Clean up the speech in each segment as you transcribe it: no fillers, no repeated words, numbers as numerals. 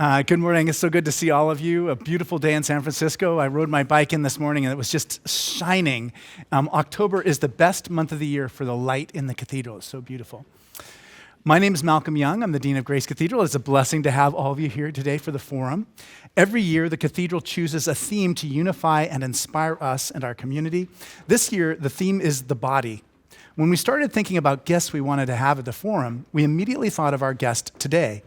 Good morning. It's so good to see all of you. A beautiful day in San Francisco. I rode my bike in this morning and it was just shining. October is the best month of the year for the light in the cathedral. It's so beautiful. My name is Malcolm Young. I'm the Dean of Grace Cathedral. It's a blessing to have all of you here today for the forum. Every year, the cathedral chooses a theme to unify and inspire us and our community. This year, the theme is the body. When we started thinking about guests we wanted to have at the forum, we immediately thought of our guest today,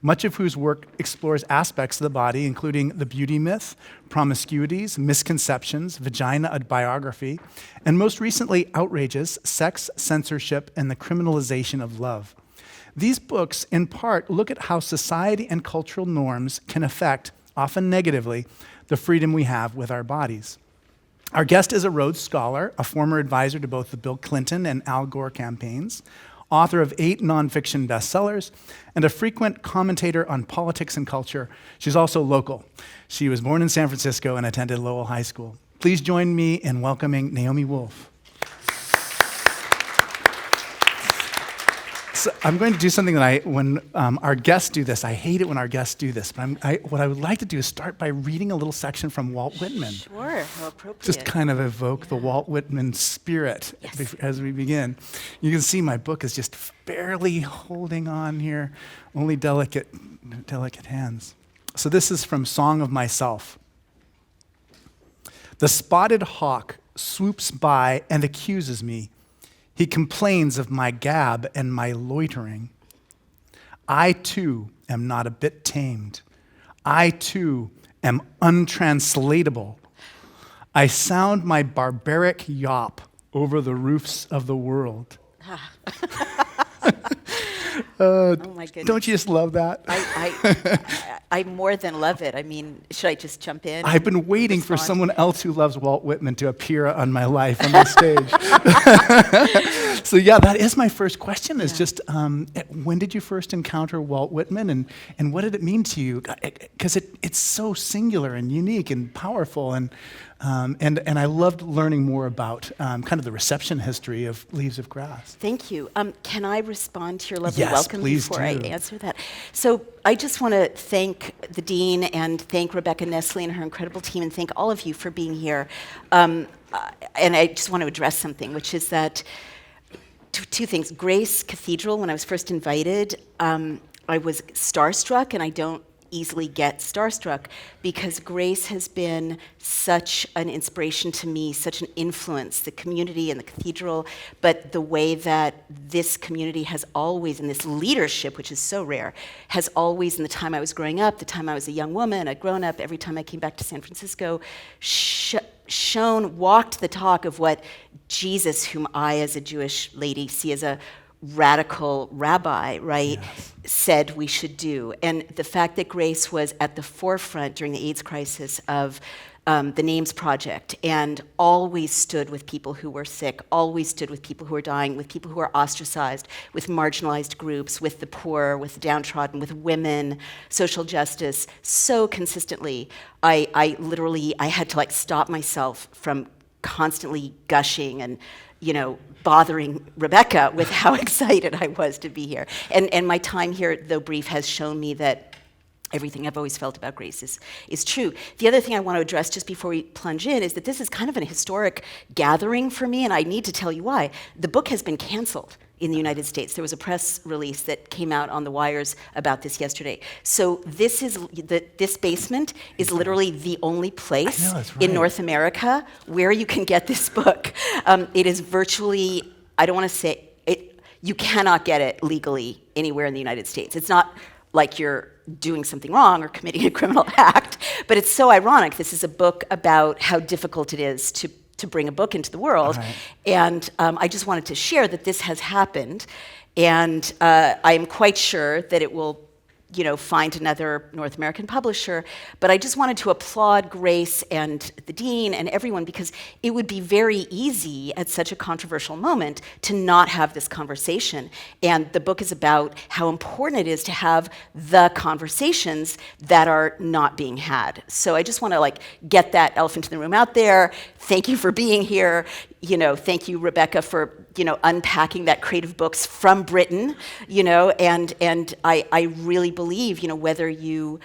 much of whose work explores aspects of the body, including the beauty myth, promiscuities, misconceptions, vagina biography, and most recently, Outrages, sex, censorship, and the criminalization of love. These books, in part, look at how society and cultural norms can affect, often negatively, the freedom we have with our bodies. Our guest is a Rhodes Scholar, a former advisor to both the Bill Clinton and Al Gore campaigns, author of 8 nonfiction bestsellers, and a frequent commentator on politics and culture. She's also local. She was born in San Francisco and attended Lowell High School. Please join me in welcoming Naomi Wolf. So I'm going to do something that when our guests do this, I hate it when our guests do this, but what I would like to do is start by reading a little section from Walt Whitman. Sure, how appropriate. Just kind of evoke the Walt Whitman spirit as we begin. You can see my book is just barely holding on here, only delicate hands. So this is from Song of Myself. The spotted hawk swoops by and accuses me. He complains of my gab and my loitering. I, too, am not a bit tamed. I, too, am untranslatable. I sound my barbaric yawp over the roofs of the world. Oh my goodness. Don't you just love that? I more than love it. I mean, should I just jump in? I've been waiting for someone else who loves Walt Whitman to appear on my life on the stage. So yeah, that is my first question, is just when did you first encounter Walt Whitman and what did it mean to you? Because it's so singular and unique and powerful and I loved learning more about kind of the reception history of Leaves of Grass. Thank you. Can I respond to your lovely Yes, welcome please before do. I answer that? So I just want to thank the Dean and thank Rebecca Nestle and her incredible team and thank all of you for being here. And I just want to address something, which is that two things. Grace Cathedral, when I was first invited, I was starstruck, and I don't easily get starstruck because Grace has been such an inspiration to me, such an influence, the community and the cathedral, but the way that this community has always, and this leadership, which is so rare, has always, in the time I was growing up, the time I was a young woman, a grown up, every time I came back to San Francisco, walked the talk of what Jesus, whom I as a Jewish lady see as a radical rabbi, right, said we should do. And the fact that Grace was at the forefront during the AIDS crisis of the Names Project and always stood with people who were sick, always stood with people who were dying, with people who were ostracized, with marginalized groups, with the poor, with the downtrodden, with women, social justice, so consistently. I literally had to stop myself from constantly gushing and bothering Rebecca with how excited I was to be here. And my time here, though brief, has shown me that everything I've always felt about Grace is true. The other thing I want to address just before we plunge in is that this is kind of an historic gathering for me, and I need to tell you why. The book has been canceled in the United States. There was a press release that came out on the wires about this yesterday. So this basement is literally the only place in North America where you can get this book. It is virtually, I don't want to say, you cannot get it legally anywhere in the United States. It's not like you're doing something wrong or committing a criminal act, but it's so ironic. This is a book about how difficult it is to bring a book into the world. Right. And I just wanted to share that this has happened, and I am quite sure that it will find another North American publisher, but I just wanted to applaud Grace and the Dean and everyone because it would be very easy at such a controversial moment to not have this conversation. And the book is about how important it is to have the conversations that are not being had. So I just want to get that elephant in the room out there. Thank you for being here. Thank you, Rebecca, for unpacking that crate of books from Britain, and I really believe, whether you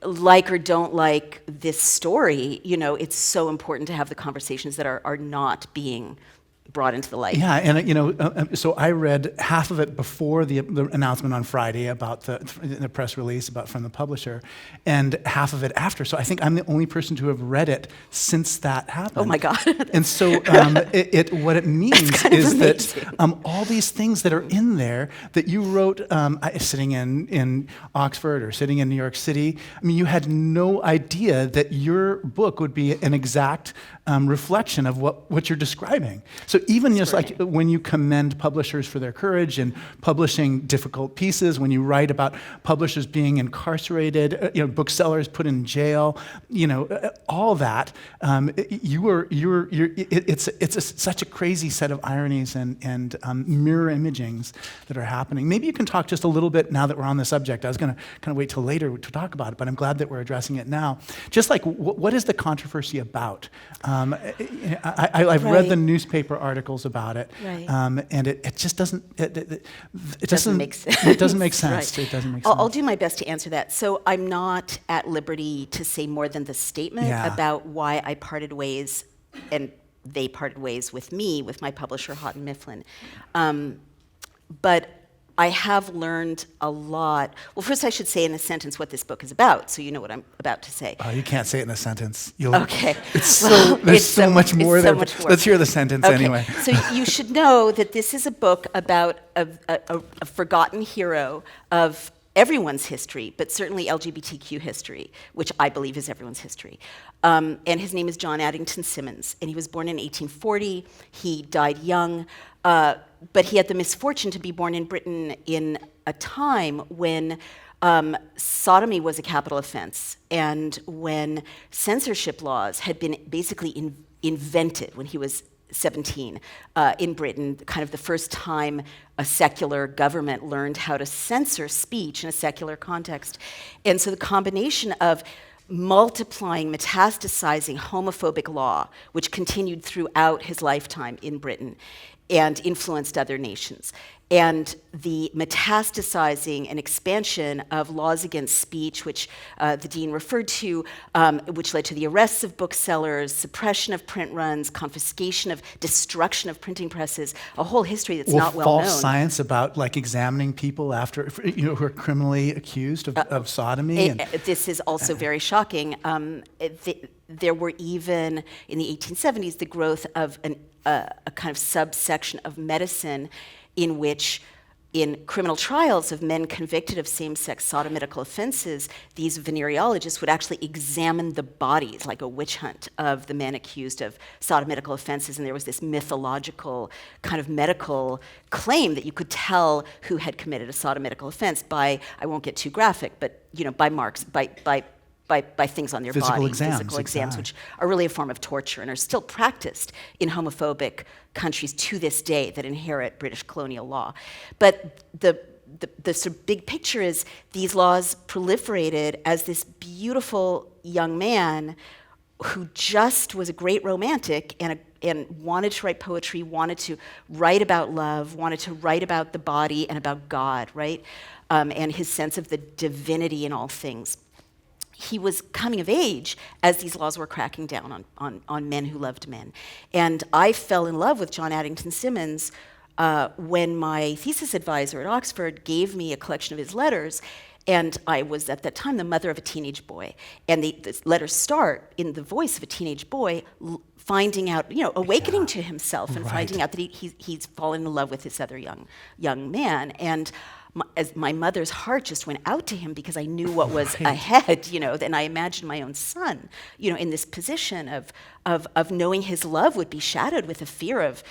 like or don't like this story, it's so important to have the conversations that are not being brought into the light. Yeah, and so I read half of it before the announcement on Friday about the press release from the publisher, and half of it after. So I think I'm the only person to have read it since that happened. Oh my God! And so what it means is that all these things that are in there that you wrote sitting in Oxford or sitting in New York City, I mean, you had no idea that your book would be an exact reflection of what you're describing. So even just like when you commend publishers for their courage in publishing difficult pieces, when you write about publishers being incarcerated, booksellers put in jail, all that, it's such a crazy set of ironies and mirror imagings that are happening. Maybe you can talk just a little bit now that we're on the subject. I was going to kind of wait till later to talk about it, but I'm glad that we're addressing it now. Just like, what is the controversy about? I've read the newspaper articles about it, and it just doesn't. It doesn't make sense. It doesn't make sense. It doesn't make sense. I'll do my best to answer that. So I'm not at liberty to say more than the statement about why I parted ways, and they parted ways with me, with my publisher Houghton Mifflin. But I have learned a lot. Well, first I should say in a sentence what this book is about, so you know what I'm about to say. Oh, you can't say it in a sentence. Okay. There's so much more there. Let's hear the sentence anyway. So you should know that this is a book about a forgotten hero of everyone's history, but certainly LGBTQ history, which I believe is everyone's history. And his name is John Addington Simmons, and he was born in 1840. He died young. But he had the misfortune to be born in Britain in a time when sodomy was a capital offense, and when censorship laws had been basically invented when he was 17 in Britain, kind of the first time a secular government learned how to censor speech in a secular context. And so the combination of multiplying, metastasizing homophobic law, which continued throughout his lifetime in Britain, and influenced other nations. And the metastasizing and expansion of laws against speech, which the dean referred to, which led to the arrests of booksellers, suppression of print runs, confiscation of, destruction of printing presses, a whole history that's not well known. False science about examining people after, who are criminally accused of sodomy. This is also very shocking. There were even, in the 1870s, the growth of a kind of subsection of medicine in which, in criminal trials of men convicted of same-sex sodomitical offenses, these venereologists would actually examine the bodies, like a witch hunt, of the men accused of sodomitical offenses, and there was this mythological kind of medical claim that you could tell who had committed a sodomitical offense by, I won't get too graphic, but by marks, by things on their body, physical exams, which are really a form of torture and are still practiced in homophobic countries to this day that inherit British colonial law. But the sort of big picture is these laws proliferated as this beautiful young man who just was a great romantic and wanted to write poetry, wanted to write about love, wanted to write about the body and about God, right? And his sense of the divinity in all things. He was coming of age as these laws were cracking down on men who loved men. And I fell in love with John Addington Simmons when my thesis advisor at Oxford gave me a collection of his letters. And I was, at that time, the mother of a teenage boy. And the letters start in the voice of a teenage boy finding out, awakening to himself and finding out that he's fallen in love with this other young man. And as my mother's heart just went out to him because I knew what was ahead, and I imagined my own son, in this position of knowing his love would be shadowed with a fear of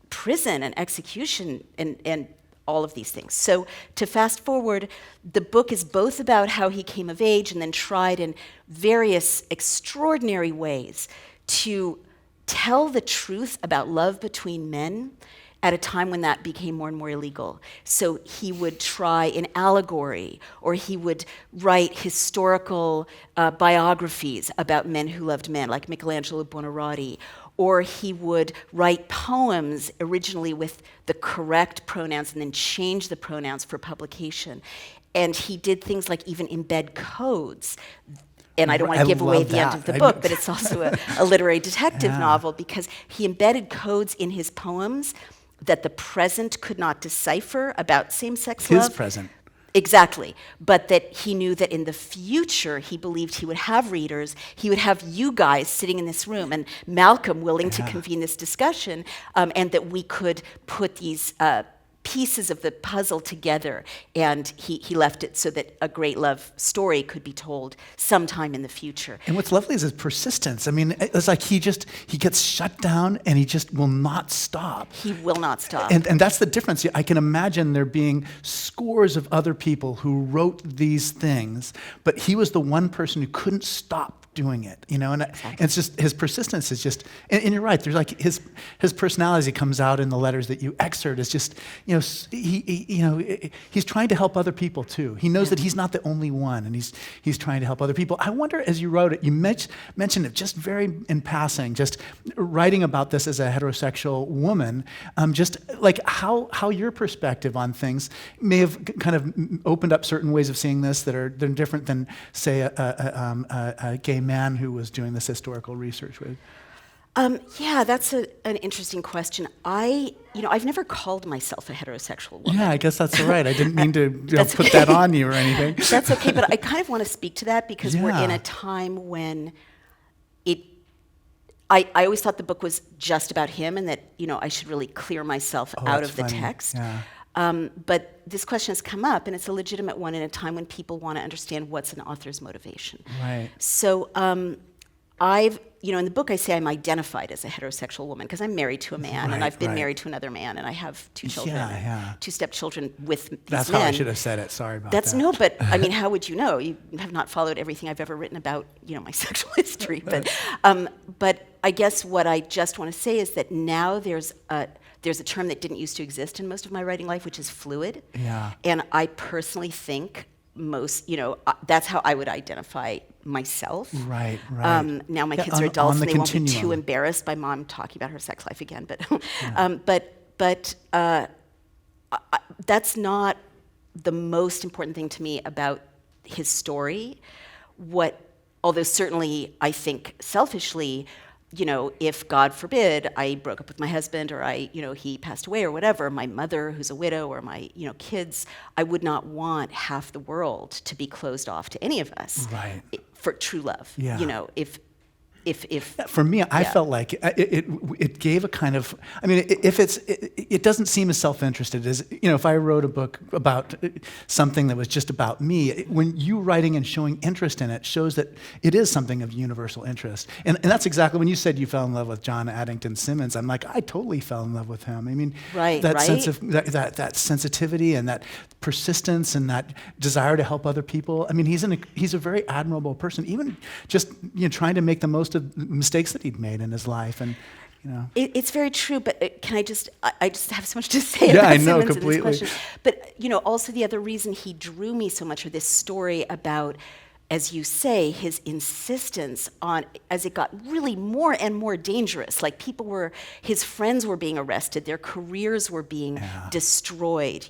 prison and execution and all of these things. So to fast forward, the book is both about how he came of age and then tried in various extraordinary ways to tell the truth about love between men at a time when that became more and more illegal. So he would try in allegory, or he would write historical biographies about men who loved men, like Michelangelo Buonarroti, or he would write poems originally with the correct pronouns and then change the pronouns for publication. And he did things like even embed codes. And I don't want to give away the end of the book, but it's also a literary detective novel, because he embedded codes in his poems that the present could not decipher about same-sex love. His present. Exactly. But that he knew that in the future, he believed he would have readers, he would have you guys sitting in this room, and Malcolm willing to convene this discussion, and that we could put these pieces of the puzzle together, and he left it so that a great love story could be told sometime in the future. And what's lovely is his persistence. I mean, it's like he gets shut down and he just will not stop. He will not stop. And that's the difference. I can imagine there being scores of other people who wrote these things, but he was the one person who couldn't stop doing it, you know, and it's just his persistence is just, and you're right. There's like his personality comes out in the letters that you excerpt. Is just, you know, he's trying to help other people too. He knows that he's not the only one, and he's trying to help other people. I wonder, as you wrote it, you mentioned it just very in passing, just writing about this as a heterosexual woman, just like how your perspective on things may have kind of opened up certain ways of seeing this that are different than, say, a gay man who was doing this historical research with? Yeah, that's an interesting question. I've never called myself a heterosexual woman. Yeah, I guess that's all right. I didn't mean to put that on you or anything. That's okay, but I kind of want to speak to that because we're in a time when I always thought the book was just about him, and that, you know, I should really clear myself out of the text. Yeah. But this question has come up, and it's a legitimate one in a time when people want to understand what's an author's motivation. Right. So in the book I say I'm identified as a heterosexual woman because I'm married to a man, and I've been married to another man, and I have two children, two stepchildren with these That's men. how I should have said it. Sorry about that. No, but I mean, how would you know? You have not followed everything I've ever written about, you know, my sexual history. But I guess what I just want to say is that now there's a term that didn't used to exist in most of my writing life, which is fluid. Yeah. And I personally think that's how I would identify myself. Right. Now my kids are adults, and they won't be too embarrassed by mom talking about her sex life again. But that's not the most important thing to me about his story. Although certainly I think selfishly, you know, if God forbid I broke up with my husband, or he passed away or whatever, my mother who's a widow, or my, kids, I would not want half the world to be closed off to any of us. Right. For true love. Yeah. You know, if for me, I felt like it gave a kind of, I mean, it doesn't seem as self-interested as, if I wrote a book about something that was just about me, when you writing and showing interest in it shows that it is something of universal interest. And that's exactly when you said you fell in love with John Addington Simmons. I'm like, I totally fell in love with him. I mean, sense of that sensitivity and that persistence and that desire to help other people. I mean, he's a very admirable person, even just trying to make the most of mistakes that he'd made in his life, and it's very true. But can I just have so much to say about I know, Simmons completely. And this question. But also the other reason he drew me so much, or this story about, as you say, his insistence on, as it got really more and more dangerous, like his friends were being arrested, their careers were being destroyed,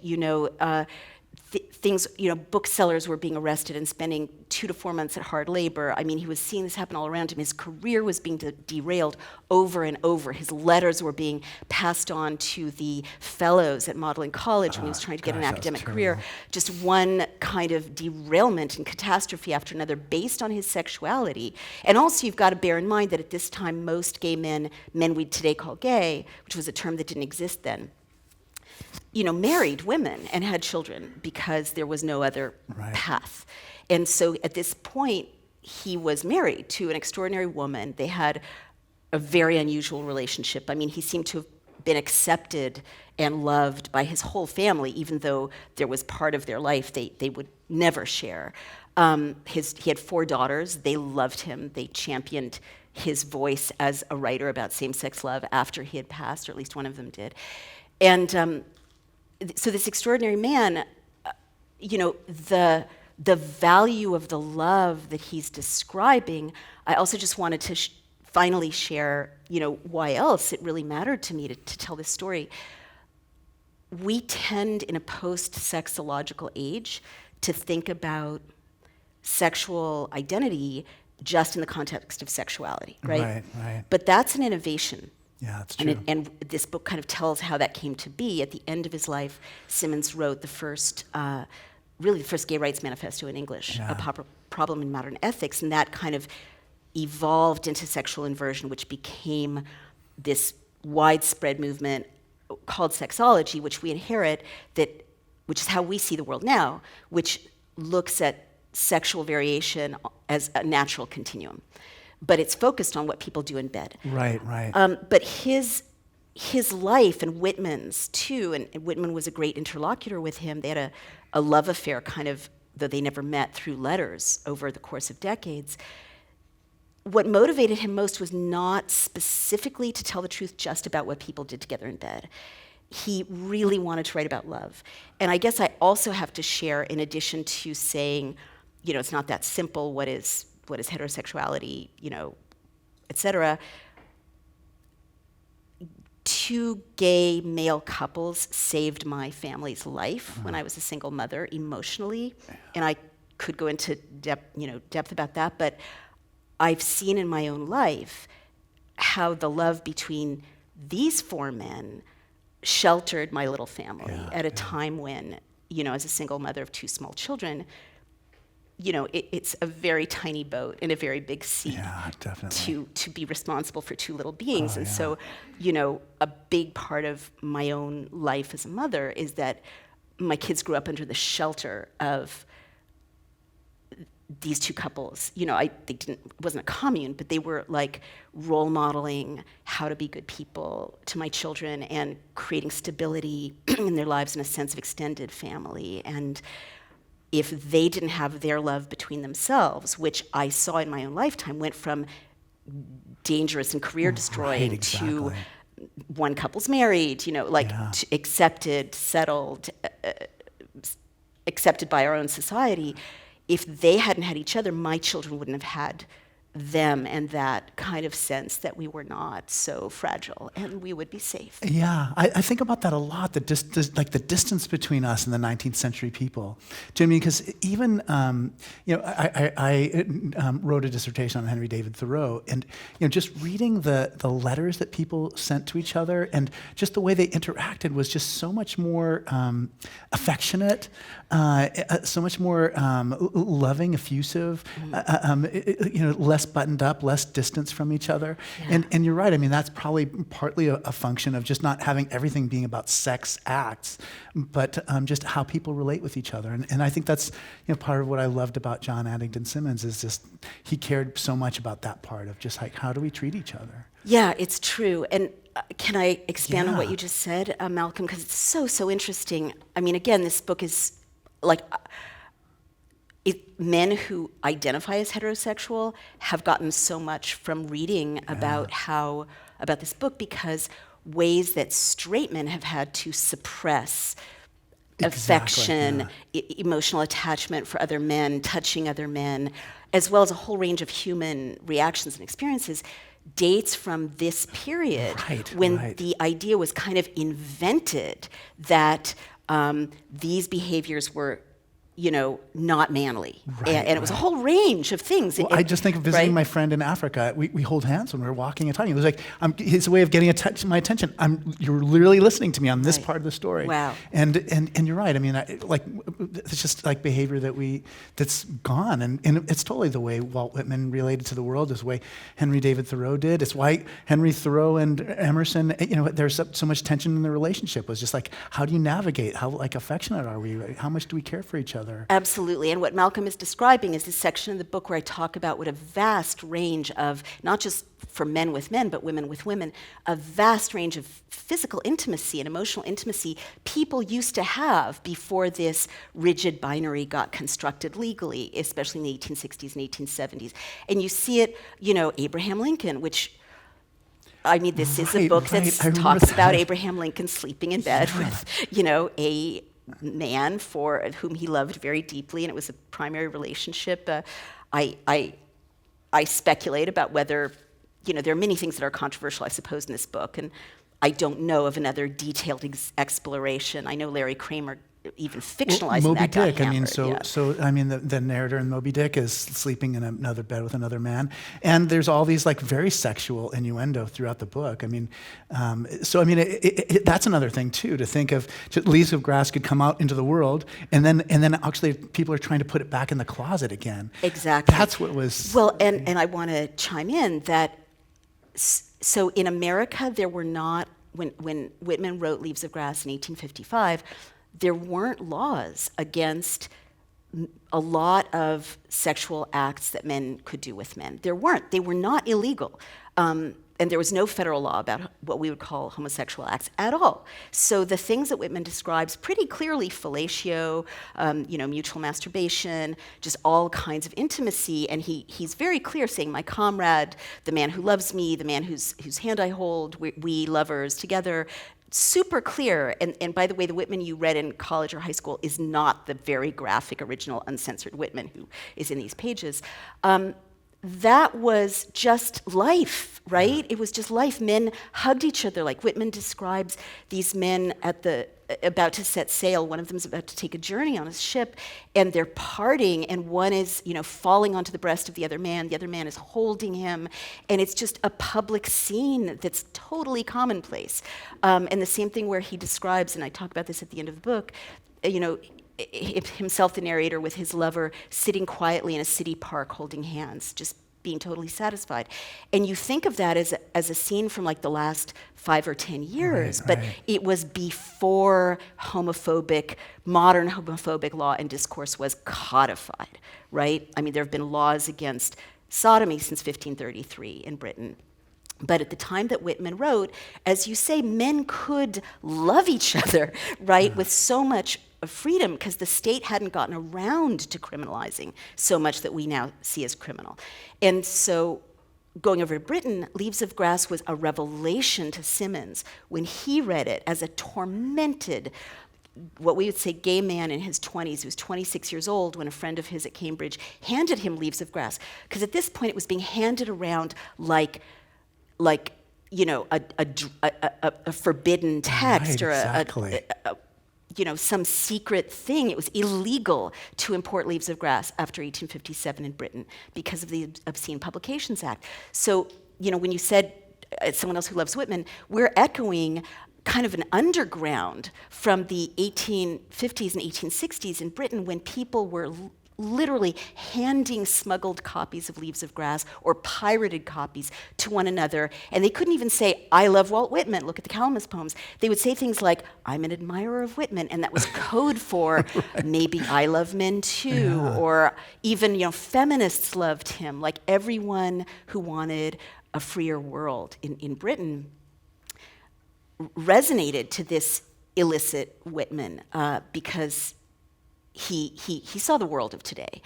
things, booksellers were being arrested and spending 2 to 4 months at hard labor. I mean, he was seeing this happen all around him. His career was being derailed over and over. His letters were being passed on to the fellows at Magdalen College when he was trying to get an academic career. Just one kind of derailment and catastrophe after another based on his sexuality. And also, you've got to bear in mind that at this time, most gay men we'd today call gay, which was a term that didn't exist then, married women and had children because there was no other path. And so at this point, he was married to an extraordinary woman. They had a very unusual relationship. I mean, he seemed to have been accepted and loved by his whole family, even though there was part of their life they would never share. He had 4 daughters. They loved him. They championed his voice as a writer about same-sex love after he had passed, or at least one of them did. And so this extraordinary man, the value of the love that he's describing, I also just wanted to finally share, why else it really mattered to me to tell this story. We tend in a post-sexological age to think about sexual identity just in the context of sexuality, right? Right. But that's an innovation. Yeah, that's true. And this book kind of tells how that came to be. At the end of his life, Simmons wrote the first gay rights manifesto in English, Yeah. A Problem in Modern Ethics, and that kind of evolved into sexual inversion, which became this widespread movement called sexology, which we inherit, which is how we see the world now, which looks at sexual variation as a natural continuum. But it's focused on what people do in bed. Right. But his life, and Whitman's too, and Whitman was a great interlocutor with him. They had a love affair, kind of, though they never met, through letters over the course of decades. What motivated him most was not specifically to tell the truth just about what people did together in bed. He really wanted to write about love. And I guess I also have to share, in addition to saying, it's not that simple, what is heterosexuality, et cetera. Two gay male couples saved my family's life when I was a single mother emotionally, and I could go into depth about that, but I've seen in my own life how the love between these four men sheltered my little family at a time when, as a single mother of two small children, it's a very tiny boat in a very big sea to be responsible for two little beings. So, a big part of my own life as a mother is that my kids grew up under the shelter of these two couples. It wasn't a commune, but they were like role modeling how to be good people to my children and creating stability in their lives and a sense of extended family. And if they didn't have their love between themselves, which I saw in my own lifetime, went from dangerous and career destroying to one couple's married, accepted, settled, accepted by our own society. If they hadn't had each other, my children wouldn't have had them, and that kind of sense that we were not so fragile and we would be safe. Yeah, I think about that a lot, the distance between us and the 19th century people. Do you know what I mean? Because even, I wrote a dissertation on Henry David Thoreau, and just reading the letters that people sent to each other and just the way they interacted was just so much more affectionate, so much more loving, effusive, less buttoned up, less distance from each other. Yeah. And you're right, I mean, that's probably partly a function of just not having everything being about sex acts, but just how people relate with each other. And I think that's part of what I loved about John Addington Simmons is just he cared so much about that part of just like, how do we treat each other? Yeah, it's true. And can I expand on what you just said, Malcolm? Because it's so interesting. I mean, again, this book is like... men who identify as heterosexual have gotten so much from reading about this book, because ways that straight men have had to suppress affection, emotional attachment for other men, touching other men, as well as a whole range of human reactions and experiences, dates from this period when the idea was kind of invented that these behaviors were not manly. And it was a whole range of things. Well, I just think of visiting my friend in Africa. We hold hands when we're walking and talking. It was like, his way of getting my attention. You're literally listening to me on this part of the story. Wow. And you're right. I mean, it's just like behavior that's gone. And it's totally the way Walt Whitman related to the world, is the way Henry David Thoreau did. It's why Henry Thoreau and Emerson, there's so much tension in the relationship. It was just like, how do you navigate? How affectionate are we? How much do we care for each other? Absolutely. And what Malcolm is describing is this section of the book where I talk about what a vast range of, not just for men with men, but women with women, a vast range of physical intimacy and emotional intimacy people used to have before this rigid binary got constructed legally, especially in the 1860s and 1870s. And you see it, Abraham Lincoln, which... I mean, this is a book that talks about Abraham Lincoln sleeping in bed with, a man for whom he loved very deeply, and it was a primary relationship. I speculate about whether there are many things that are controversial, I suppose, in this book, and I don't know of another detailed exploration. I know Larry Kramer even fictionalizing Moby that got Dick. I mean, hammered, the narrator in Moby Dick is sleeping in another bed with another man, and there's all these like very sexual innuendo throughout the book. I mean, that's another thing too, to think of Leaves of Grass could come out into the world, and then actually people are trying to put it back in the closet again. Exactly. That's what was. Well, and I want to chime in that. So in America, there were not, when Whitman wrote Leaves of Grass in 1855, there weren't laws against a lot of sexual acts that men could do with men. There weren't. They were not illegal. And there was no federal law about what we would call homosexual acts at all. So the things that Whitman describes pretty clearly, fellatio, mutual masturbation, just all kinds of intimacy, and he's very clear saying, my comrade, the man who loves me, the man whose hand I hold, we lovers together, super clear. And by the way, the Whitman you read in college or high school is not the very graphic, original, uncensored Whitman who is in these pages. That was just life, right? It was just life. Men hugged each other, like Whitman describes these men about to set sail. One of them is about to take a journey on a ship, and they're parting, and one is, falling onto the breast of the other man is holding him, and it's just a public scene that's totally commonplace. And the same thing where he describes, and I talk about this at the end of the book, himself, the narrator, with his lover, sitting quietly in a city park holding hands, just being totally satisfied. And you think of that as a scene from like the last 5 or 10 years, but it was before modern homophobic law and discourse was codified, right? I mean, there have been laws against sodomy since 1533 in Britain. But at the time that Whitman wrote, as you say, men could love each other, right, with so much freedom, because the state hadn't gotten around to criminalizing so much that we now see as criminal. And so going over to Britain, Leaves of Grass was a revelation to Simmons when he read it as a tormented, what we would say gay man in his 20s. He was 26 years old when a friend of his at Cambridge handed him Leaves of Grass, because at this point it was being handed around like a forbidden text, right, exactly. or some secret thing. It was illegal to import Leaves of Grass after 1857 in Britain because of the Obscene Publications Act. So, when you said, someone else who loves Whitman, we're echoing kind of an underground from the 1850s and 1860s in Britain, when people were literally handing smuggled copies of Leaves of Grass or pirated copies to one another. And they couldn't even say, I love Walt Whitman, look at the Calamus poems. They would say things like, I'm an admirer of Whitman, and that was code for maybe I love men too, or even, feminists loved him. Like everyone who wanted a freer world in Britain resonated to this illicit Whitman because he saw the world of today.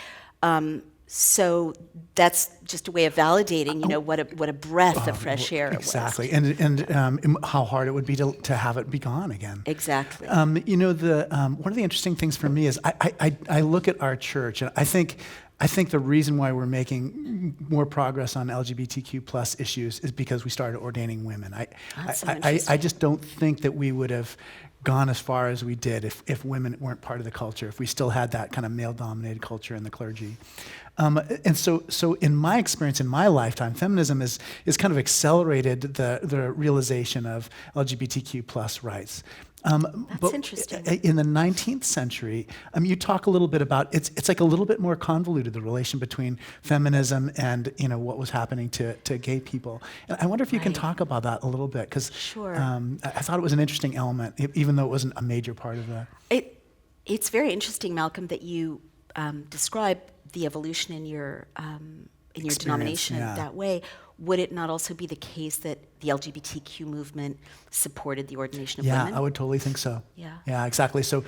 So that's just a way of validating, what a breath of fresh air it was. Exactly, and how hard it would be to have it be gone again. Exactly. One of the interesting things for me is I look at our church, and I think the reason why we're making more progress on LGBTQ plus issues is because we started ordaining women. I just don't think that we would have gone as far as we did if women weren't part of the culture, if we still had that kind of male-dominated culture in the clergy. And so in my experience, in my lifetime, feminism is kind of accelerated the realization of LGBTQ plus rights. That's interesting. In the 19th century, you talk a little bit about, it's like a little bit more convoluted, the relation between feminism and what was happening to gay people. And I wonder if you can talk about that a little bit, because Sure. I thought it was an interesting element, even though it wasn't a major part of the... It's very interesting, Malcolm, that you describe the evolution in your denomination that way. Would it not also be the case that the LGBTQ movement supported the ordination of women? Yeah, I would totally think so. Yeah, exactly. So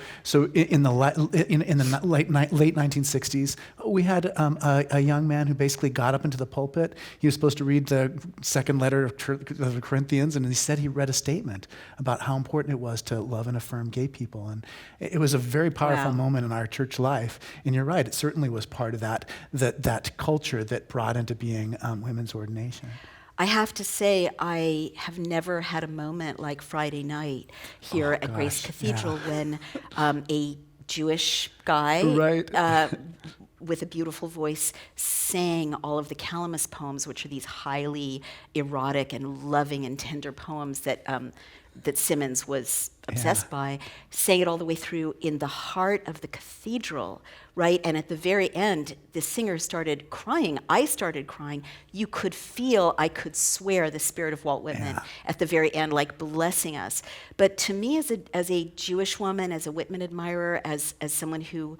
in the late 1960s, we had a young man who basically got up into the pulpit. He was supposed to read the second letter of the Corinthians, and he said he read a statement about how important it was to love and affirm gay people. And it was a very powerful moment in our church life. And you're right, it certainly was part of that culture that brought into being women's ordination. I have to say, I have never had a moment like Friday night here at Grace Cathedral when a Jewish guy Right. with a beautiful voice sang all of the Calamus poems, which are these highly erotic and loving and tender poems that that Simmons was obsessed by, sang it all the way through in the heart of the cathedral, right? And at the very end, the singer started crying. I started crying. You could feel, I could swear, the spirit of Walt Whitman at the very end, like blessing us. But to me, as a Jewish woman, as a Whitman admirer, as someone who,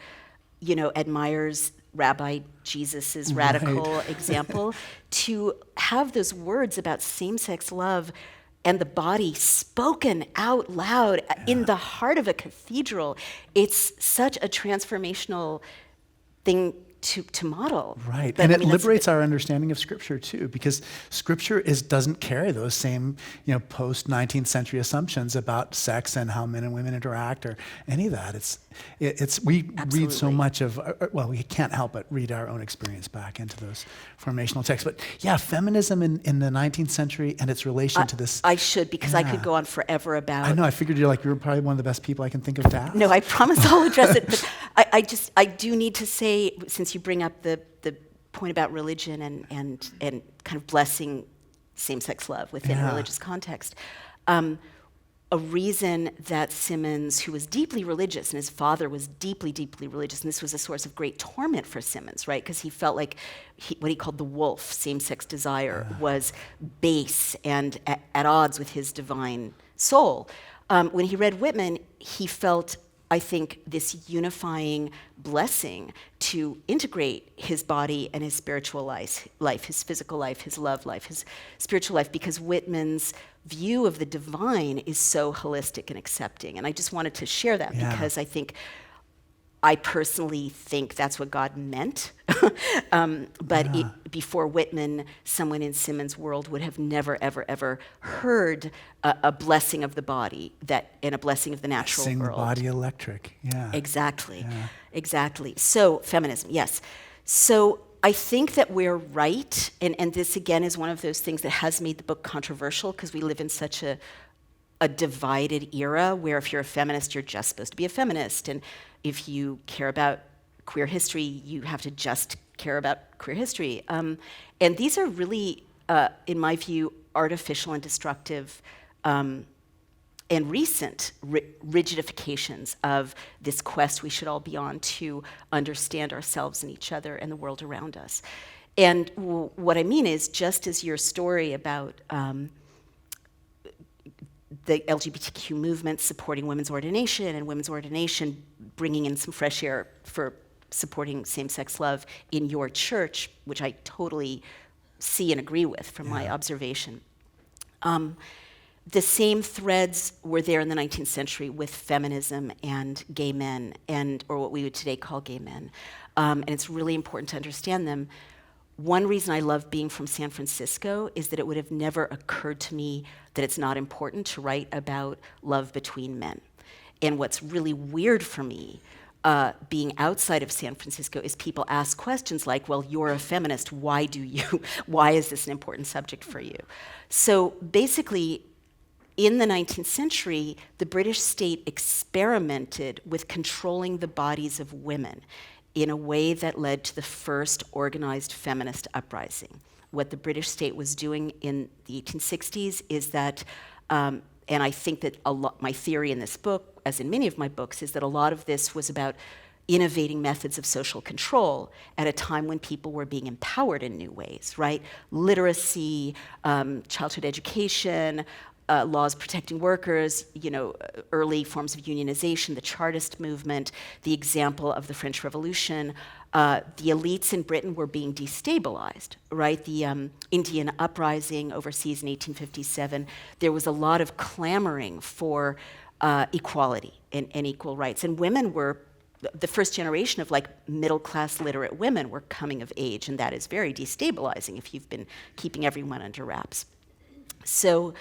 you know, admires Rabbi Jesus's radical example, to have those words about same-sex love and the body spoken out loud in the heart of a cathedral, it's such a transformational thing to model. Right, But, and I it mean, liberates our understanding of Scripture too, because Scripture doesn't carry those same, post-19th century assumptions about sex and how men and women interact or any of that. We read so much of, we can't help but read our own experience back into those formational texts. But yeah, feminism in the 19th century and its relation to this. I should, because I could go on forever about. I know. I figured you're probably one of the best people I can think of to ask. No, I promise I'll address it. But I do need to say, since you bring up the point about religion and kind of blessing same-sex love within a religious context, a reason that Simmons, who was deeply religious, and his father was deeply, deeply religious, and this was a source of great torment for Simmons, right? Because he felt like what he called the wolf, same-sex desire, was base and at odds with his divine soul. When he read Whitman, he felt, I think, this unifying blessing to integrate his body and his spiritual life, his physical life, his love life, his spiritual life, because Whitman's view of the divine is so holistic and accepting. And I just wanted to share that because I personally think that's what God meant. Before Whitman, someone in Simmons' world would have never, ever, ever heard a blessing of the body and a blessing of the natural Sing world. the body electric. Yeah. Exactly. Yeah. Exactly. So feminism, yes. So I think that we're right, and this again is one of those things that has made the book controversial because we live in such a divided era where if you're a feminist, you're just supposed to be a feminist, and if you care about queer history, you have to just care about queer history. And these are really, in my view, artificial and destructive and recent rigidifications of this quest we should all be on to understand ourselves and each other and the world around us. And what I mean is, just as your story about the LGBTQ movement supporting women's ordination and women's ordination bringing in some fresh air for supporting same-sex love in your church, which I totally see and agree with from my observation. The same threads were there in the 19th century with feminism and gay men, or what we would today call gay men. And it's really important to understand them. One reason I love being from San Francisco is that it would have never occurred to me that it's not important to write about love between men. And what's really weird for me, being outside of San Francisco, is people ask questions like, well, you're a feminist, why is this an important subject for you? So basically, in the 19th century, the British state experimented with controlling the bodies of women in a way that led to the first organized feminist uprising. What the British state was doing in the 1860s is that, and I think that my theory in this book, as in many of my books, is that a lot of this was about innovating methods of social control at a time when people were being empowered in new ways, right? Literacy, childhood education, laws protecting workers, early forms of unionization, the Chartist movement, the example of the French Revolution. The elites in Britain were being destabilized, right? The Indian uprising overseas in 1857, there was a lot of clamoring for equality and equal rights. And women were, the first generation of middle-class literate women were coming of age, and that is very destabilizing if you've been keeping everyone under wraps. So,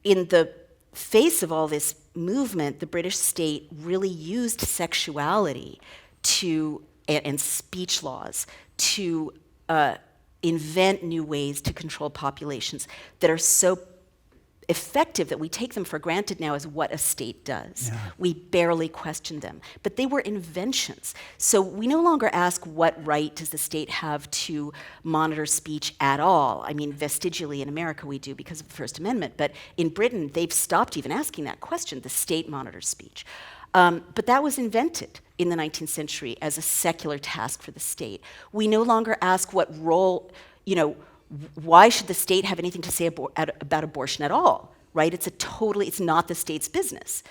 in the face of all this movement, the British state really used sexuality and speech laws to invent new ways to control populations that are so effective that we take them for granted now as what a state does. Yeah. We barely question them. But they were inventions. So we no longer ask what right does the state have to monitor speech at all. I mean, vestigially in America we do because of the First Amendment, but in Britain they've stopped even asking that question. The state monitors speech. But that was invented in the 19th century as a secular task for the state. We no longer ask what role, why should the state have anything to say about abortion at all, right? It's not the state's business.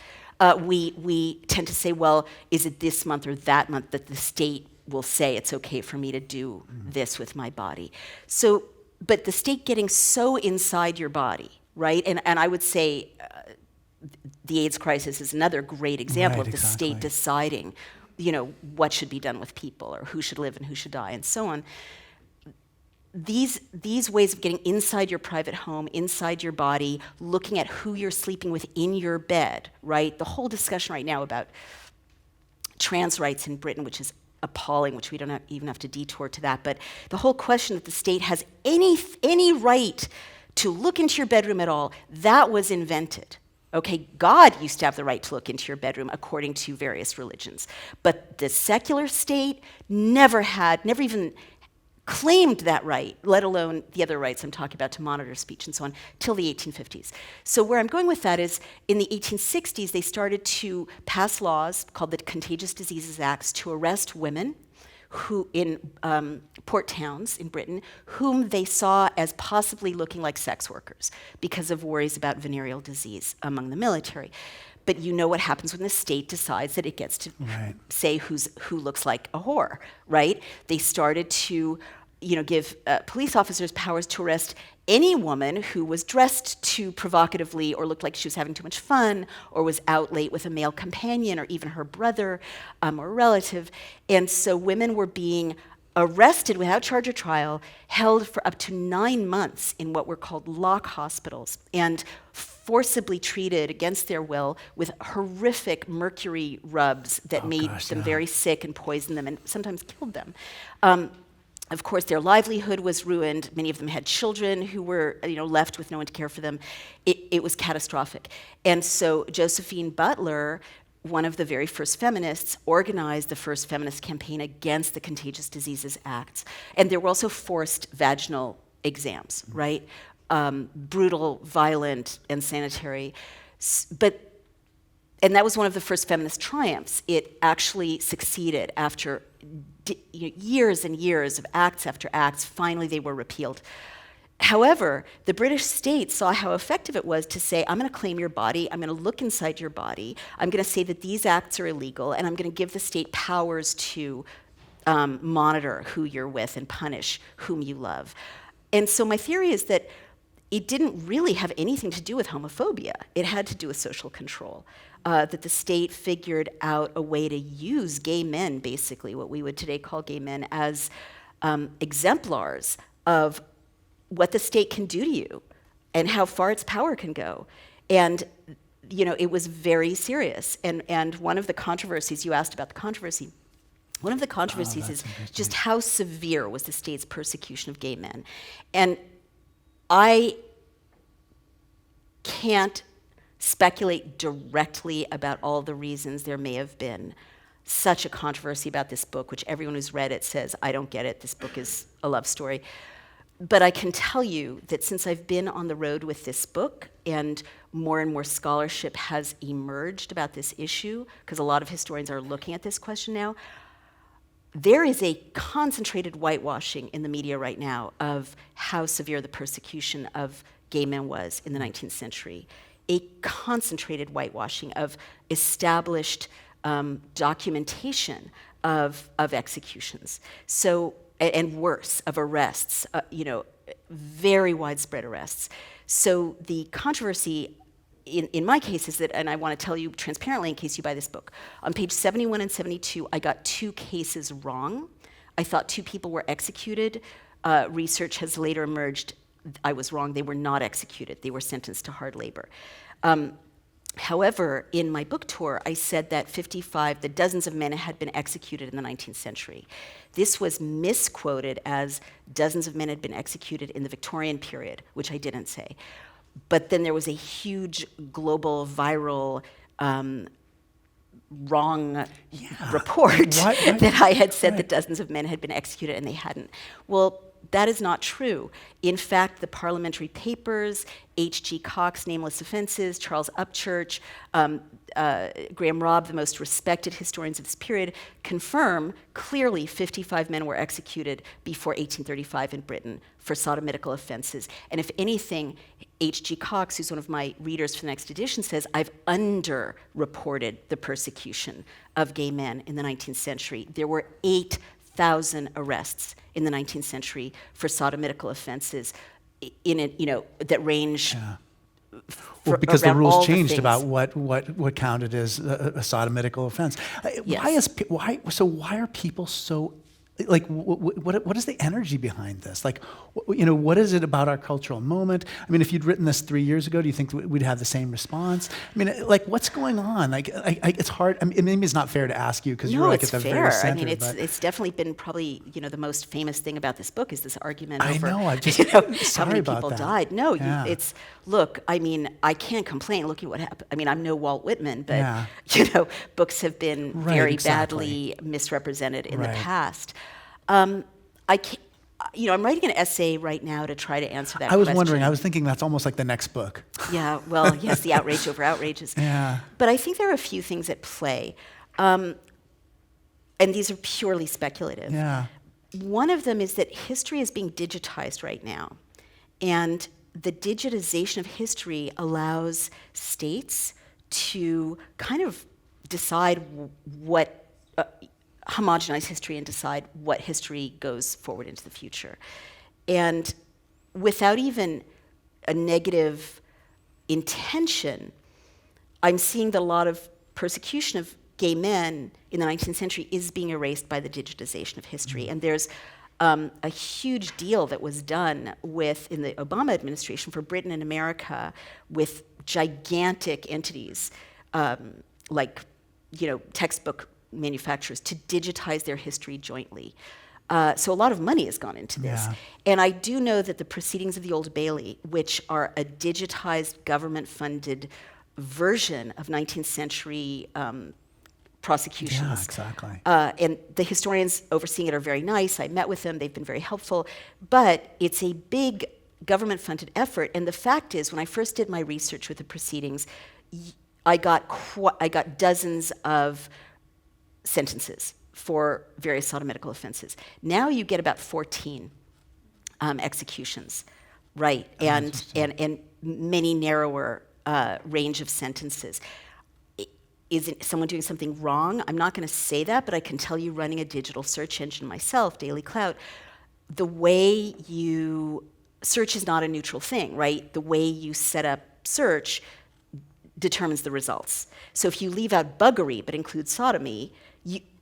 We tend to say, well, is it this month or that month that the state will say it's okay for me to do this with my body? So, but the state getting so inside your body, right? And I would say the AIDS crisis is another great example of the state deciding, what should be done with people or who should live and who should die and so on. These ways of getting inside your private home, inside your body, looking at who you're sleeping with in your bed, right? The whole discussion right now about trans rights in Britain, which is appalling, which we don't even have to detour to that, but the whole question that the state has any right to look into your bedroom at all, that was invented. Okay, God used to have the right to look into your bedroom according to various religions, but the secular state never even claimed that right, let alone the other rights I'm talking about to monitor speech and so on, till the 1850s. So where I'm going with that is, in the 1860s, they started to pass laws called the Contagious Diseases Acts to arrest women who in port towns in Britain, whom they saw as possibly looking like sex workers because of worries about venereal disease among the military. But you know what happens when the state decides that it gets to say who looks like a whore, right? They started to, give police officers powers to arrest any woman who was dressed too provocatively or looked like she was having too much fun or was out late with a male companion or even her brother or relative. And so women were being arrested without charge or trial, held for up to 9 months in what were called lock hospitals, and forcibly treated against their will with horrific mercury rubs that made them very sick and poisoned them and sometimes killed them. Of course, their livelihood was ruined. Many of them had children who were left with no one to care for them. It was catastrophic. And so Josephine Butler, one of the very first feminists, organized the first feminist campaign against the Contagious Diseases Acts. And there were also forced vaginal exams, right? Brutal, violent, and sanitary. And that was one of the first feminist triumphs. It actually succeeded after years and years of acts after acts. Finally, they were repealed. However, the British state saw how effective it was to say, I'm going to claim your body, I'm going to look inside your body, I'm going to say that these acts are illegal, and I'm going to give the state powers to monitor who you're with and punish whom you love. And so my theory is that it didn't really have anything to do with homophobia. It had to do with social control. That the state figured out a way to use gay men, basically, what we would today call gay men, as exemplars of what the state can do to you and how far its power can go. And it was very serious. And one of the controversies, you asked about the controversy, one of the controversies is just how severe was the state's persecution of gay men. And I can't speculate directly about all the reasons there may have been such a controversy about this book, which everyone who's read it says, I don't get it, this book is a love story. But I can tell you that since I've been on the road with this book and more scholarship has emerged about this issue, because a lot of historians are looking at this question now, there is a concentrated whitewashing in the media right now of how severe the persecution of gay men was in the 19th century. A concentrated whitewashing of established documentation of executions. So, and worse, of arrests, very widespread arrests. So the controversy in my case is that, and I want to tell you transparently in case you buy this book, on page 71 and 72, I got 2 cases wrong. I thought 2 people were executed. Research has later emerged, I was wrong, they were not executed. They were sentenced to hard labor. However, in my book tour, I said that that dozens of men had been executed in the 19th century. This was misquoted as dozens of men had been executed in the Victorian period, which I didn't say. But then there was a huge global viral wrong report that I had said that dozens of men had been executed and they hadn't. Well, that is not true. In fact, the parliamentary papers, H.G. Cox, Nameless Offenses, Charles Upchurch, Graham Robb, the most respected historians of this period, confirm clearly 55 men were executed before 1835 in Britain for sodomitical offenses. And if anything, H.G. Cox, who's one of my readers for the next edition, says, I've underreported the persecution of gay men in the 19th century. There were 8,000 arrests in the 19th century for sodomitical offenses that range well, because the around rules all changed the about what counted as a sodomitical offense. Yes. Why are people so, like, what is the energy behind this? Like, what is it about our cultural moment? I mean, if you'd written this 3 years ago, do you think we'd have the same response? I mean, like, what's going on? Like, it's hard. I mean, maybe it's not fair to ask you because you're like at the very center. I mean, it's definitely been probably the most famous thing about this book is this argument over how many people died. No, look. I mean, I can't complain. Look at what happened. I mean, I'm no Walt Whitman, but books have been very badly misrepresented in the past. I'm writing an essay right now to try to answer that question. I was wondering, I was thinking that's almost like the next book. Yeah, well, yes, the outrage over outrages. Yeah. But I think there are a few things at play. And these are purely speculative. Yeah. One of them is that history is being digitized right now. And the digitization of history allows states to kind of decide homogenize history and decide what history goes forward into the future. And without even a negative intention, I'm seeing that a lot of persecution of gay men in the 19th century is being erased by the digitization of history. Mm-hmm. And there's a huge deal that was done in the Obama administration for Britain and America with gigantic entities like textbook manufacturers to digitize their history jointly. So a lot of money has gone into this. Yeah. And I do know that the Proceedings of the Old Bailey, which are a digitized government-funded version of 19th century prosecutions. Yeah, exactly. And the historians overseeing it are very nice. I met with them. They've been very helpful. But it's a big government-funded effort. And the fact is, when I first did my research with the Proceedings, I got dozens of sentences for various sodomitical offenses. Now you get about 14 executions, right? And many narrower range of sentences. Is someone doing something wrong? I'm not going to say that, but I can tell you, running a digital search engine myself, Daily Clout, the way search is not a neutral thing, right? The way you set up search determines the results. So if you leave out buggery but include sodomy,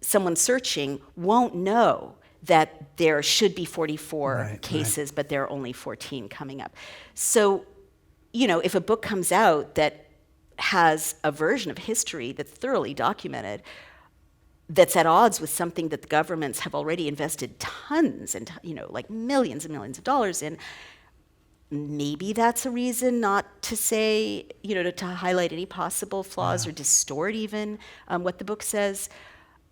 someone searching won't know that there should be 44 cases, but there are only 14 coming up. So, if a book comes out that has a version of history that's thoroughly documented, that's at odds with something that the governments have already invested tons and like millions and millions of dollars in, maybe that's a reason not to say, to highlight any possible flaws or distort even what the book says.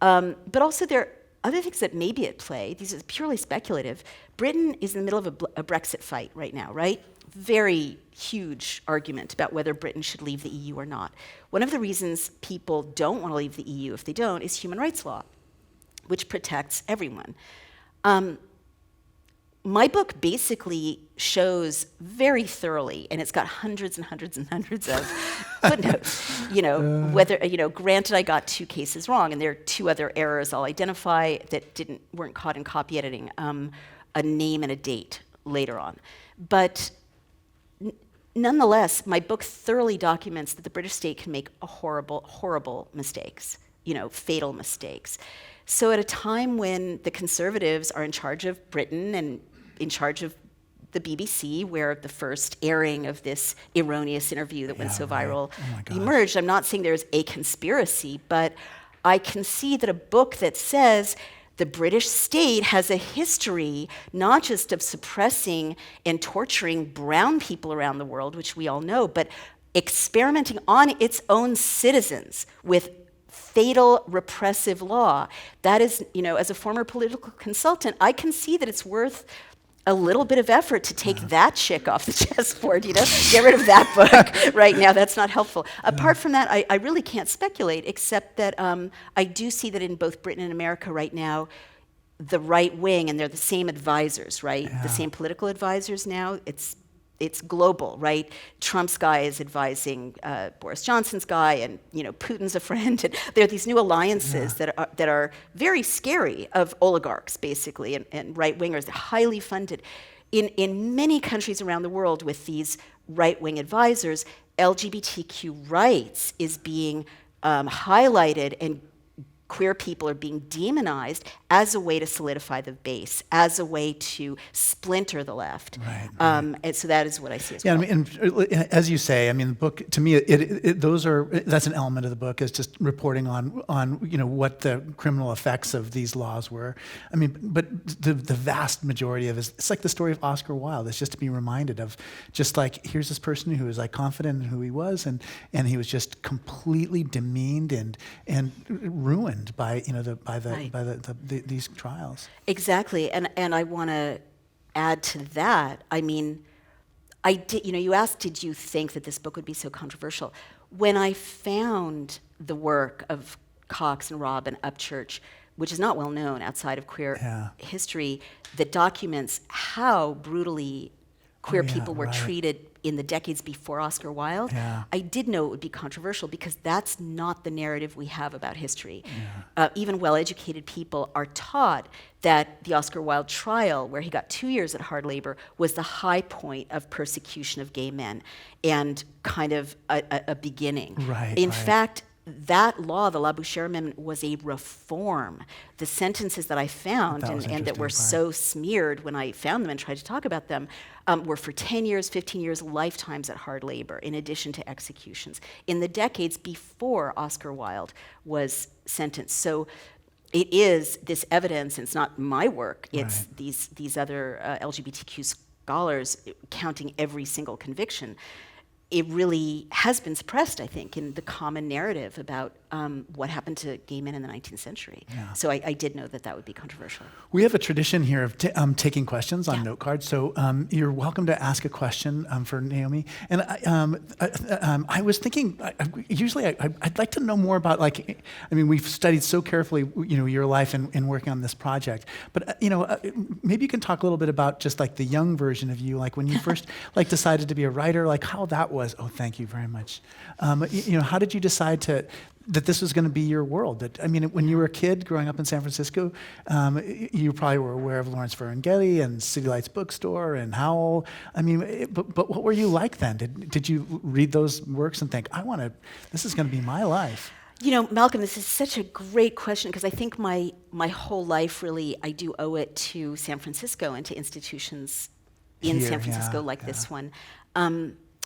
But also there are other things that may be at play. These are purely speculative. Britain is in the middle of a Brexit fight right now, right? Very huge argument about whether Britain should leave the EU or not. One of the reasons people don't want to leave the EU if they don't is human rights law, which protects everyone. My book basically shows very thoroughly, and it's got hundreds and hundreds and hundreds of footnotes, whether, granted I got 2 cases wrong, and there are 2 other errors I'll identify that weren't caught in copy editing, a name and a date later on. But nonetheless, my book thoroughly documents that the British state can make horrible, horrible mistakes, fatal mistakes. So at a time when the Conservatives are in charge of Britain and in charge of the BBC, where the first airing of this erroneous interview that went so viral emerged. I'm not saying there's a conspiracy, but I can see that a book that says the British state has a history not just of suppressing and torturing brown people around the world, which we all know, but experimenting on its own citizens with fatal repressive law. That is, as a former political consultant, I can see that it's worth a little bit of effort to take that chick off the chessboard, get rid of that book right now. That's not helpful. Apart from that, I really can't speculate, except that I do see that in both Britain and America right now, the right wing, and they're the same advisors, right? The same political advisors now. It's global, right? Trump's guy is advising Boris Johnson's guy, and Putin's a friend. And there are these new alliances that are very scary, of oligarchs, basically, and right-wingers, highly funded. In many countries around the world with these right-wing advisors, LGBTQ rights is being highlighted, and queer people are being demonized as a way to solidify the base, as a way to splinter the left. Right. And so that is what I see as well. Yeah, and as you say, the book, to me, that's an element of the book, is just reporting on what the criminal effects of these laws were. But the vast majority of it's like the story of Oscar Wilde. It's just to be reminded of, just like, here's this person who was like confident in who he was, and he was just completely demeaned and ruined by these trials. Exactly, and I want to add to that. I did. You asked, did you think that this book would be so controversial? When I found the work of Cox and Robb and Upchurch, which is not well known outside of queer history, that documents how brutally queer people were treated in the decades before Oscar Wilde, I did know it would be controversial, because that's not the narrative we have about history. Even well-educated people are taught that the Oscar Wilde trial, where he got 2 years at hard labor, was the high point of persecution of gay men, and kind of a beginning. In fact, that law, the La Bouchere Amendment, was a reform. The sentences that I found and that were so smeared when I found them and tried to talk about them were for 10 years, 15 years, lifetimes at hard labor, in addition to executions, in the decades before Oscar Wilde was sentenced. So it is this evidence, and it's not my work, it's these other LGBTQ scholars counting every single conviction. It really has been suppressed, I think, in the common narrative about what happened to gay men in the 19th century. So I did know that would be controversial. We have a tradition here of taking questions on note cards, so you're welcome to ask a question for Naomi. And I was thinking, usually I'd like to know more about, we've studied so carefully, your life and working on this project, but maybe you can talk a little bit about just like the young version of you, like when you first decided to be a writer, like how that was. Oh, thank you very much. How did you decide that this was going to be your world? When you were a kid growing up in San Francisco, you probably were aware of Lawrence Ferlinghetti and City Lights Bookstore and Howell. But what were you like then? Did you read those works and think, this is going to be my life? Malcolm, this is such a great question, because I think my whole life, really, I do owe it to San Francisco and to institutions in San Francisco this one.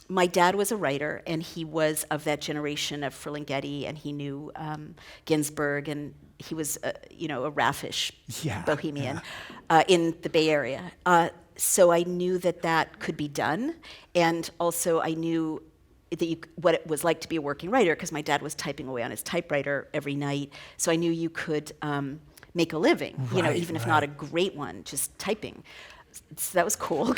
My dad was a writer, and he was of that generation of Ferlinghetti, and he knew Ginsberg, and he was, a raffish bohemian in the Bay Area. So I knew that could be done, and also I knew that what it was like to be a working writer, because my dad was typing away on his typewriter every night. So I knew you could make a living, even if not a great one, just typing. So that was cool.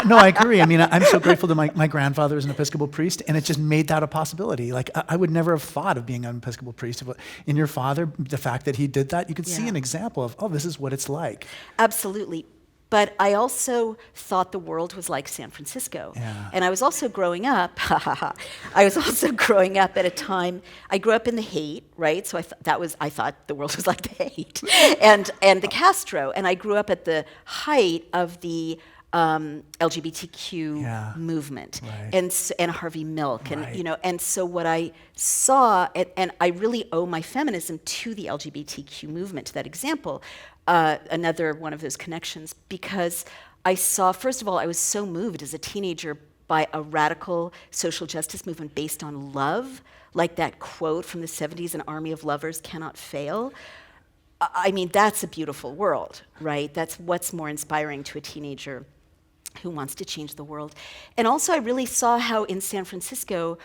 No, I agree. I'm so grateful to my grandfather as an Episcopal priest, and it just made that a possibility. I would never have thought of being an Episcopal priest. In your father, the fact that he did that, you could see an example of, this is what it's like. Absolutely. But I also thought the world was like San Francisco. And I was also growing up, I at a time, I grew up in the Haight, right? So I thought the world was like the Haight, and the Castro. And I grew up at the height of the LGBTQ movement, and Harvey Milk, and so what I saw, and I really owe my feminism to the LGBTQ movement, to that example, another one of those connections, because I saw, first of all, I was so moved as a teenager by a radical social justice movement based on love, like that quote from the 70s, "An army of lovers cannot fail." I mean, that's a beautiful world, right? That's what's more inspiring to a teenager who wants to change the world. And also, I really saw how in San Francisco,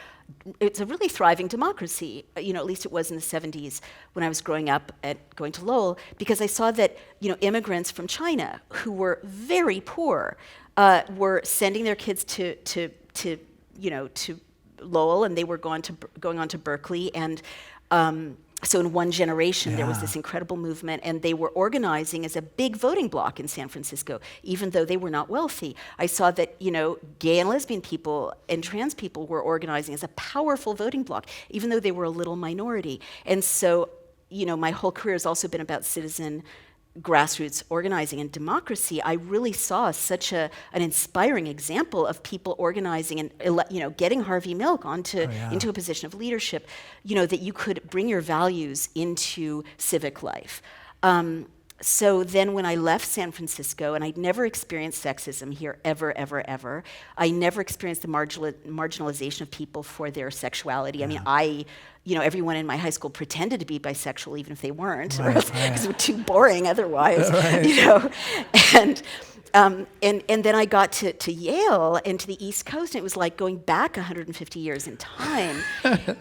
it's a really thriving democracy. At least it was in the 70s when I was growing up and going to Lowell, because I saw that, immigrants from China who were very poor were sending their kids to Lowell, and they were going on to Berkeley, and so in one generation, there was this incredible movement, and they were organizing as a big voting bloc in San Francisco, even though they were not wealthy. I saw that, gay and lesbian people and trans people were organizing as a powerful voting bloc, even though they were a little minority. And so, my whole career has also been about citizen grassroots organizing and democracy. I really saw such an inspiring example of people organizing and getting Harvey Milk into a position of leadership, that you could bring your values into civic life. So then when I left San Francisco, and I'd never experienced sexism here, ever, ever, ever. I never experienced the marginalization of people for their sexuality. I mean, everyone in my high school pretended to be bisexual, even if they weren't, because it was too boring otherwise, And then I got to Yale and to the East Coast, and it was like going back 150 years in time.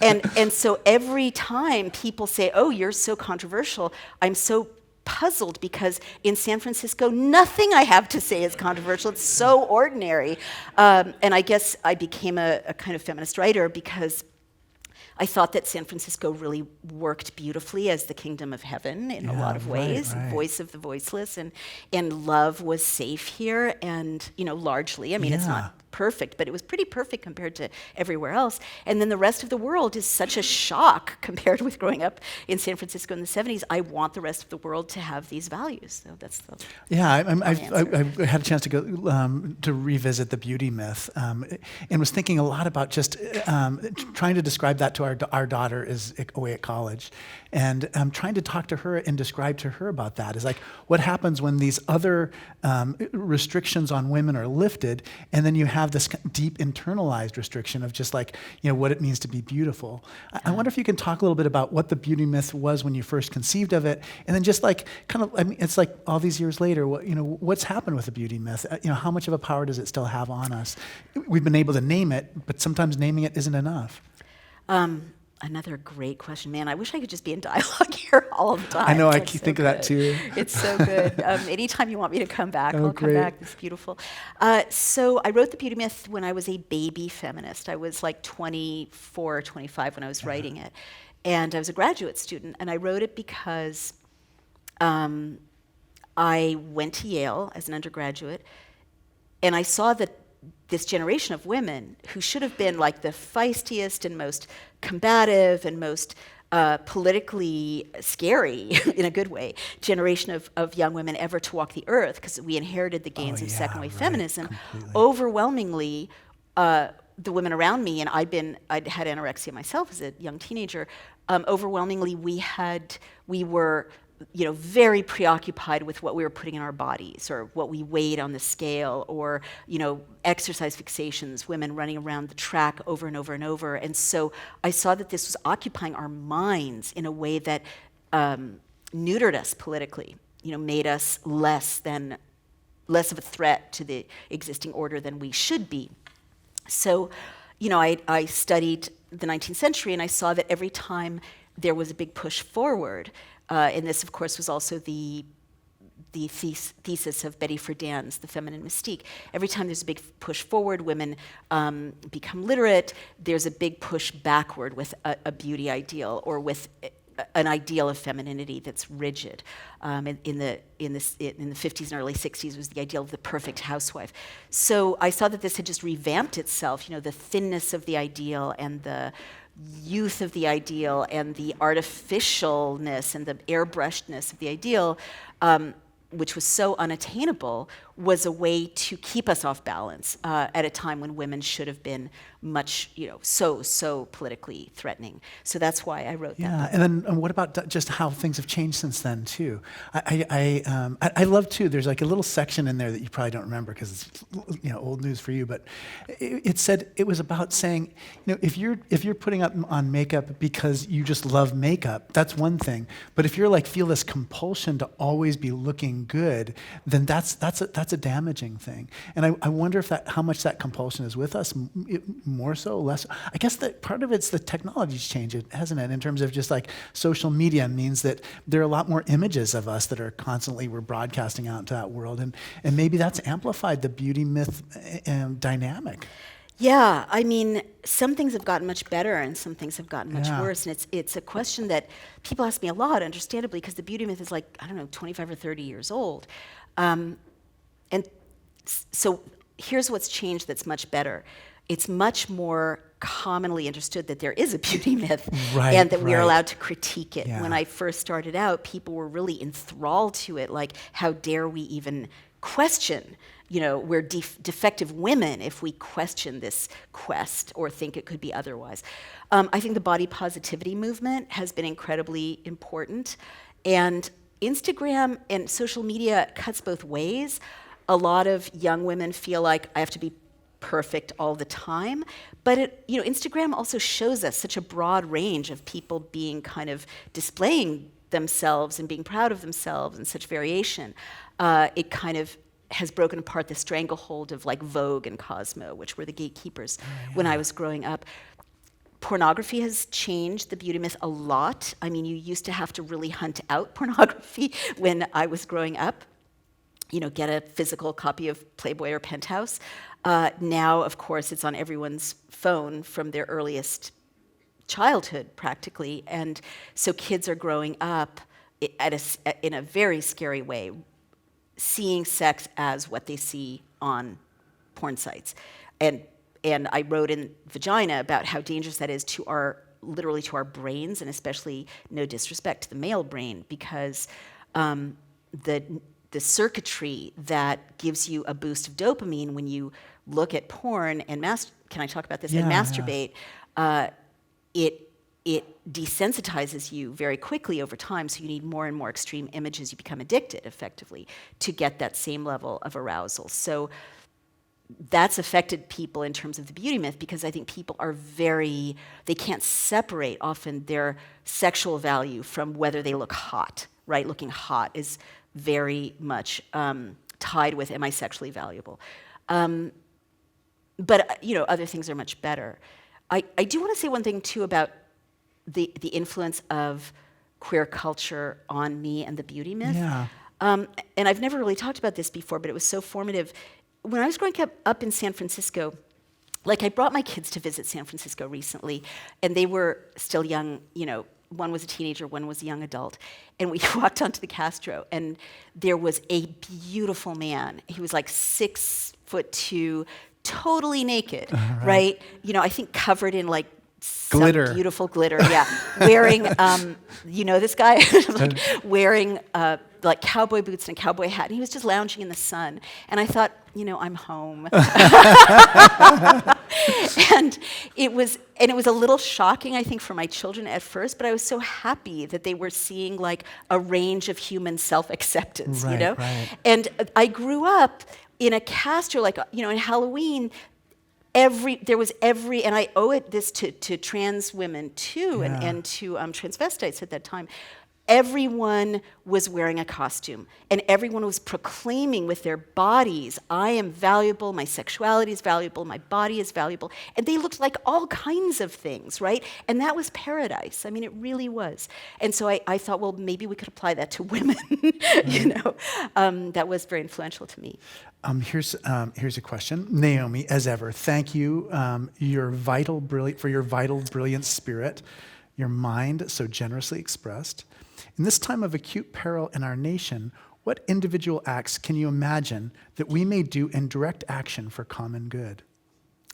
and so every time people say, "Oh, you're so controversial," I'm so puzzled, because in San Francisco, nothing I have to say is controversial. It's so ordinary. And I guess I became a kind of feminist writer because I thought that San Francisco really worked beautifully as the kingdom of heaven in a lot of ways, voice of the voiceless, and love was safe here, and largely. I mean, it's not perfect, but it was pretty perfect compared to everywhere else. And then the rest of the world is such a shock compared with growing up in San Francisco in the 70s. I want the rest of the world to have these values. So that's the I had a chance to go to revisit the beauty myth, and was thinking a lot about just trying to describe that to our daughter is away at college, and trying to talk to her and describe to her about that is like what happens when these other restrictions on women are lifted, and then you have this deep internalized restriction of just like what it means to be beautiful. I wonder if you can talk a little bit about what the beauty myth was when you first conceived of it, and then just like it's like all these years later, what's happened with the beauty myth? How much of a power does it still have on us? We've been able to name it, but sometimes naming it isn't enough. Another great question. Man, I wish I could just be in dialogue here all the time. I know, I think of that too. It's so good. Anytime you want me to come back, I'll come back. It's beautiful. So I wrote The Beauty Myth when I was a baby feminist. I was like 24 or 25 when I was writing it. And I was a graduate student, and I wrote it because I went to Yale as an undergraduate, and I saw that this generation of women who should have been like the feistiest and most combative and most politically scary, in a good way, generation of young women ever to walk the earth, because we inherited the gains of second wave feminism. Completely. Overwhelmingly, the women around me, and I'd had anorexia myself as a young teenager, overwhelmingly we were very preoccupied with what we were putting in our bodies, or what we weighed on the scale, or, exercise fixations, women running around the track over and over and over. And so I saw that this was occupying our minds in a way that neutered us politically, made us less of a threat to the existing order than we should be. So, I studied the 19th century, and I saw that every time there was a big push forward, and this, of course, was also the thesis of Betty Friedan's The Feminine Mystique. Every time there's a big push forward, women become literate, there's a big push backward with a beauty ideal, or with an ideal of femininity that's rigid. In the 50s and early 60s was the ideal of the perfect housewife. So I saw that this had just revamped itself, the thinness of the ideal, and the youth of the ideal, and the artificialness and the airbrushedness of the ideal, which was so unattainable, was a way to keep us off balance at a time when women should have been much, so politically threatening. So that's why I wrote that. Yeah, and then what about just how things have changed since then too? I love too. There's like a little section in there that you probably don't remember because it's old news for you. But it said it was about saying, if you're putting up on makeup because you just love makeup, that's one thing. But if you're like feel this compulsion to always be looking good, then that's a damaging thing. And I wonder if how much that compulsion is with us. More so, less. I guess that part of it's the technology's changed, hasn't it? In terms of just like social media means that there are a lot more images of us that are constantly we're broadcasting out into that world, and maybe that's amplified the beauty myth dynamic. Yeah, I mean, some things have gotten much better and some things have gotten much worse, and it's a question that people ask me a lot, understandably, because the beauty myth is like, 25 or 30 years old. And so here's what's changed that's much better. It's much more commonly understood that there is a beauty myth and that we are allowed to critique it. Yeah. When I first started out, people were really enthralled to it, like, how dare we even question, we're defective women if we question this quest or think it could be otherwise. I think the body positivity movement has been incredibly important, and Instagram and social media cuts both ways. A lot of young women feel like I have to be perfect all the time, but Instagram also shows us such a broad range of people being kind of displaying themselves and being proud of themselves and such variation. It kind of has broken apart the stranglehold of like Vogue and Cosmo, which were the gatekeepers when I was growing up. Pornography has changed the beauty myth a lot. I mean, you used to have to really hunt out pornography when I was growing up. Get a physical copy of Playboy or Penthouse. Now, of course, it's on everyone's phone from their earliest childhood, practically. And so kids are growing up in a very scary way, seeing sex as what they see on porn sites. And I wrote in Vagina about how dangerous that is literally to our brains, and especially, no disrespect to the male brain, because the circuitry that gives you a boost of dopamine when you look at porn and can I talk about this? And masturbate, it desensitizes you very quickly over time, so you need more and more extreme images. You become addicted, effectively, to get that same level of arousal. So that's affected people in terms of the beauty myth, because I think people are they can't separate often their sexual value from whether they look hot, right? Looking hot is very much tied with, am I sexually valuable? But other things are much better. I do want to say one thing too about the influence of queer culture on me and the beauty myth. Yeah. And I've never really talked about this before, but it was so formative. When I was growing up in San Francisco, like, I brought my kids to visit San Francisco recently, and they were still young, one was a teenager, one was a young adult. And we walked onto the Castro, and there was a beautiful man. He was like 6'2", totally naked, right? I think covered in like glitter. Some beautiful glitter, yeah. Wearing, this guy? Like, wearing like cowboy boots and a cowboy hat. And he was just lounging in the sun. And I thought, I'm home. And it was a little shocking, I think, for my children at first, but I was so happy that they were seeing like a range of human self-acceptance, Right. And I grew up in a Castro, like, in Halloween, and I owe this to trans women too, and to transvestites at that time. Everyone was wearing a costume, and everyone was proclaiming with their bodies, I am valuable, my sexuality is valuable, my body is valuable, and they looked like all kinds of things, right? And that was paradise. I mean, it really was. And so I thought, well, maybe we could apply that to women, That was very influential to me. Here's a question. Naomi, as ever, thank you for your vital, brilliant spirit, your mind so generously expressed. In this time of acute peril in our nation, what individual acts can you imagine that we may do in direct action for common good?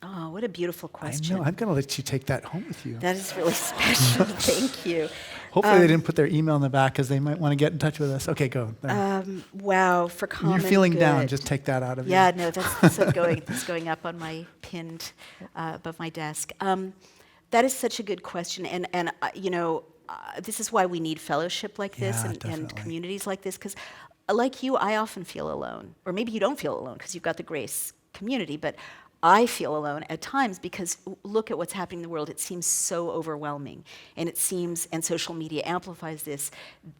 Oh, what a beautiful I question. know. I'm going to let you take that home with you. That is really special. Thank you. Hopefully they didn't put their email in the back because they might want to get in touch with us. Okay, go. There. Wow, for common You're feeling good. down. Just take that out of Yeah, you. no, that's going up on my pinned above my desk. That is such a good question, and this is why we need fellowship like this Yeah, and definitely. communities like this. Because, like you, I often feel alone, or maybe you don't feel alone because you've got the Grace community, but I feel alone at times because look at what's happening in the world. It seems so overwhelming. And it seems, and social media amplifies this,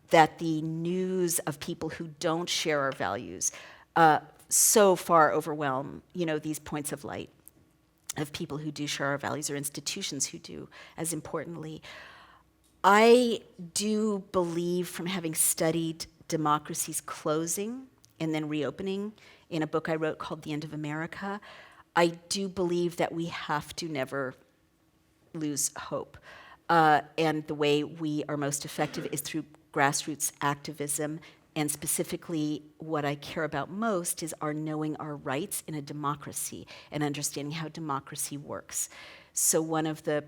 that the news of people who don't share our values so far overwhelm, these points of light of people who do share our values or institutions who do, as importantly. I do believe, from having studied democracies closing and then reopening in a book I wrote called The End of America, I do believe that we have to never lose hope. And the way we are most effective is through grassroots activism. And specifically, what I care about most is our knowing our rights in a democracy and understanding how democracy works. So one of the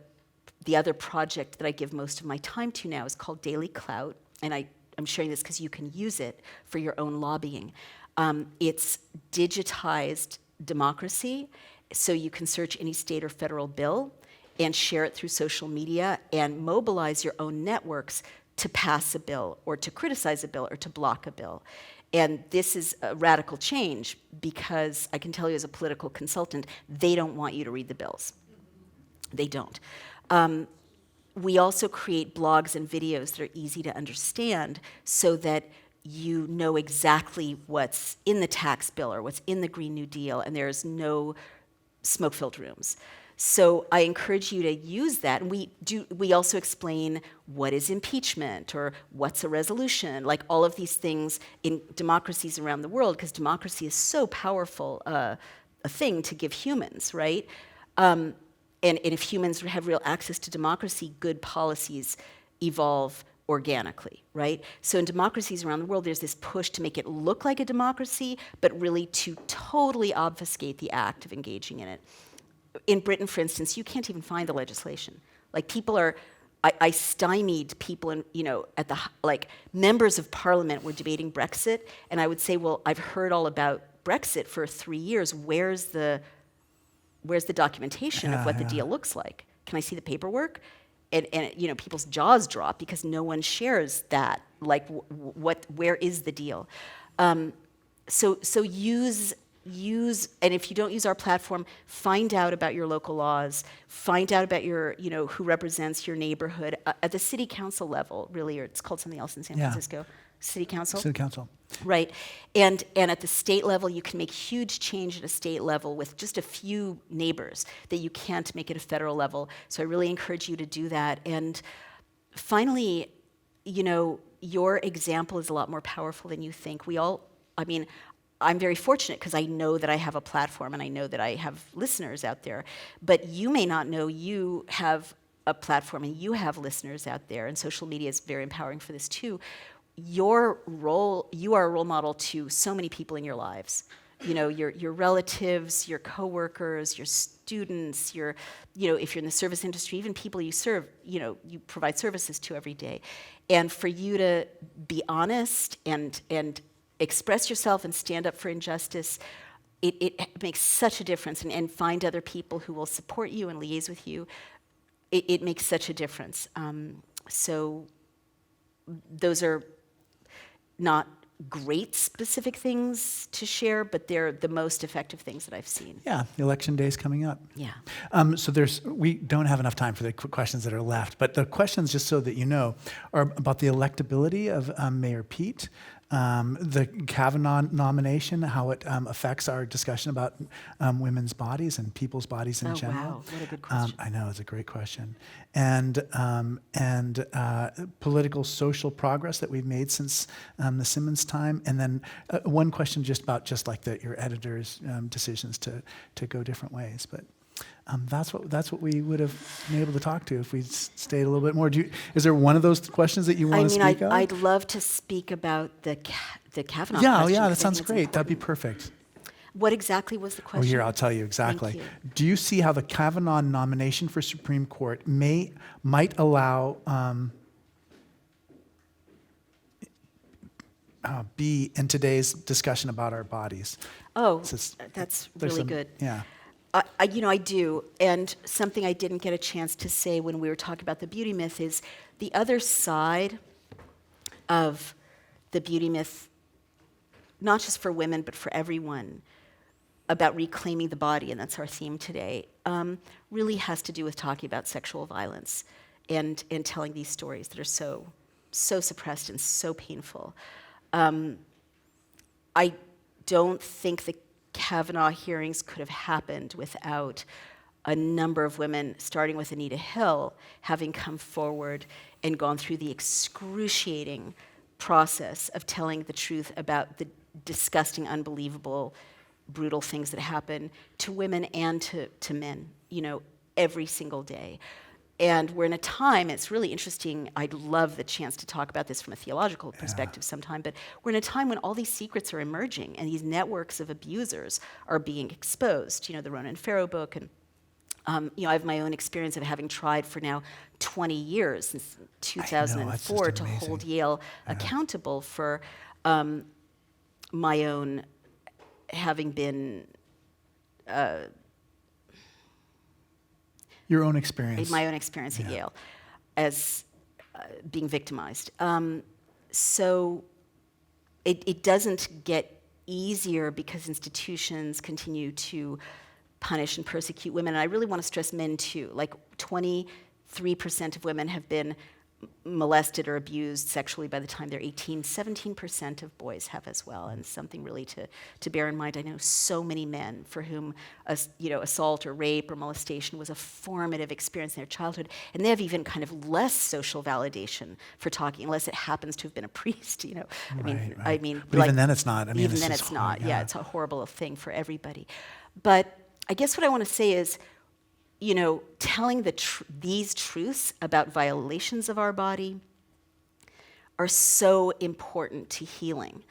other project that I give most of my time to now is called Daily Clout. And I'm sharing this because you can use it for your own lobbying. It's digitized democracy, so you can search any state or federal bill and share it through social media and mobilize your own networks to pass a bill or to criticize a bill or to block a bill. And this is a radical change because I can tell you as a political consultant, they don't want you to read the bills. They don't. We also create blogs and videos that are easy to understand so that you know exactly what's in the tax bill or what's in the Green New Deal, and there's no smoke-filled rooms. So I encourage you to use that. And we also explain what is impeachment or what's a resolution, like all of these things in democracies around the world, because democracy is so powerful a thing to give humans, right? And if humans have real access to democracy, good policies evolve organically, right? So in democracies around the world, there's this push to make it look like a democracy, but really to totally obfuscate the act of engaging in it. In Britain, for instance, you can't even find the legislation. Like people are, I stymied people in, members of parliament were debating Brexit, and I would say, well, I've heard all about Brexit for 3 years. Where's the documentation of what the deal looks like? Can I see the paperwork? And people's jaws drop because no one shares that. Like, where is the deal? So use, and if you don't use our platform, find out about your local laws, find out about your, who represents your neighborhood at the city council level, really, or it's called something else in San Francisco. City council? City council. Right. And at the state level, you can make huge change at a state level with just a few neighbors that you can't make at a federal level. So I really encourage you to do that. And finally, your example is a lot more powerful than you think. I'm very fortunate because I know that I have a platform and I know that I have listeners out there. But you may not know you have a platform and you have listeners out there, and social media is very empowering for this too. You are a role model to so many people in your lives. Your relatives, your coworkers, your students, if you're in the service industry, even people you serve, you provide services to every day. And for you to be honest and express yourself and stand up for injustice, it makes such a difference. And find other people who will support you and liaise with you. It makes such a difference. So those are not great specific things to share, but they're the most effective things that I've seen. Yeah, election day is coming up. Yeah. So we don't have enough time for the questions that are left, but the questions, just so that you know, are about the electability of Mayor Pete, the Kavanaugh nomination, how it affects our discussion about women's bodies and people's bodies in general. Wow, what a good question. I know, it's a great question. And political social progress that we've made since the Simmons time. And then one question just about your editor's decisions to go different ways. But that's what we would have been able to talk to if we stayed a little bit more. Is there one of those questions that you want to speak of? I'd love to speak about the Kavanaugh question. Yeah, that sounds great. That'd be perfect. What exactly was the Oh, question? here, I'll tell you exactly. Thank you. Do you see how the Kavanaugh nomination for Supreme Court might allow be in today's discussion about our bodies? Oh, There's that's there's really some- good. Yeah. I do. And something I didn't get a chance to say when we were talking about the beauty myth is the other side of the beauty myth, not just for women, but for everyone, about reclaiming the body, and that's our theme today, really has to do with talking about sexual violence and telling these stories that are so suppressed and so painful. I don't think the Kavanaugh hearings could have happened without a number of women, starting with Anita Hill, having come forward and gone through the excruciating process of telling the truth about the disgusting, unbelievable, brutal things that happen to women and to men, every single day. And we're in a time, it's really interesting, I'd love the chance to talk about this from a theological perspective sometime, but we're in a time when all these secrets are emerging and these networks of abusers are being exposed. The Ronan Farrow book, and I have my own experience of having tried for now 20 years, since 2004, to hold Yale accountable for my own having been Your own experience. my own experience at Yale as being victimized. So it doesn't get easier because institutions continue to punish and persecute women. And I really want to stress men too. Like 23% of women have been molested or abused sexually by the time they're 18. 17% of boys have as well, and something really to bear in mind. I know so many men for whom assault or rape or molestation was a formative experience in their childhood, and they have even kind of less social validation for talking, unless it happens to have been a priest. I mean, but even then it's not. Even then it's not. Yeah, it's a horrible thing for everybody. But I guess what I want to say is, telling these truths about violations of our body are so important to healing,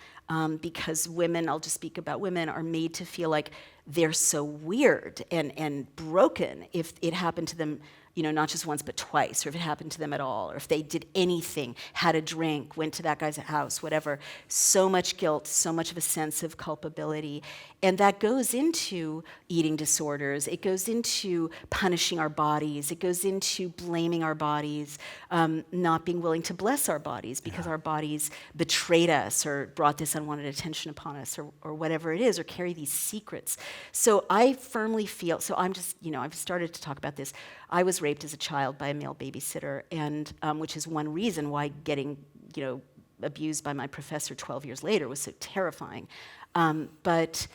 because women, I'll just speak about women, are made to feel like they're so weird and broken if it happened to them, not just once but twice, or if it happened to them at all, or if they did anything, had a drink, went to that guy's house, whatever. So much guilt, so much of a sense of culpability. And that goes into eating disorders. It goes into punishing our bodies. It goes into blaming our bodies, not being willing to bless our bodies because our bodies betrayed us or brought this unwanted attention upon us, or whatever it is, or carry these secrets. So I firmly feel, I'm just, I've started to talk about this. I was raped as a child by a male babysitter, and which is one reason why getting, abused by my professor 12 years later was so terrifying. But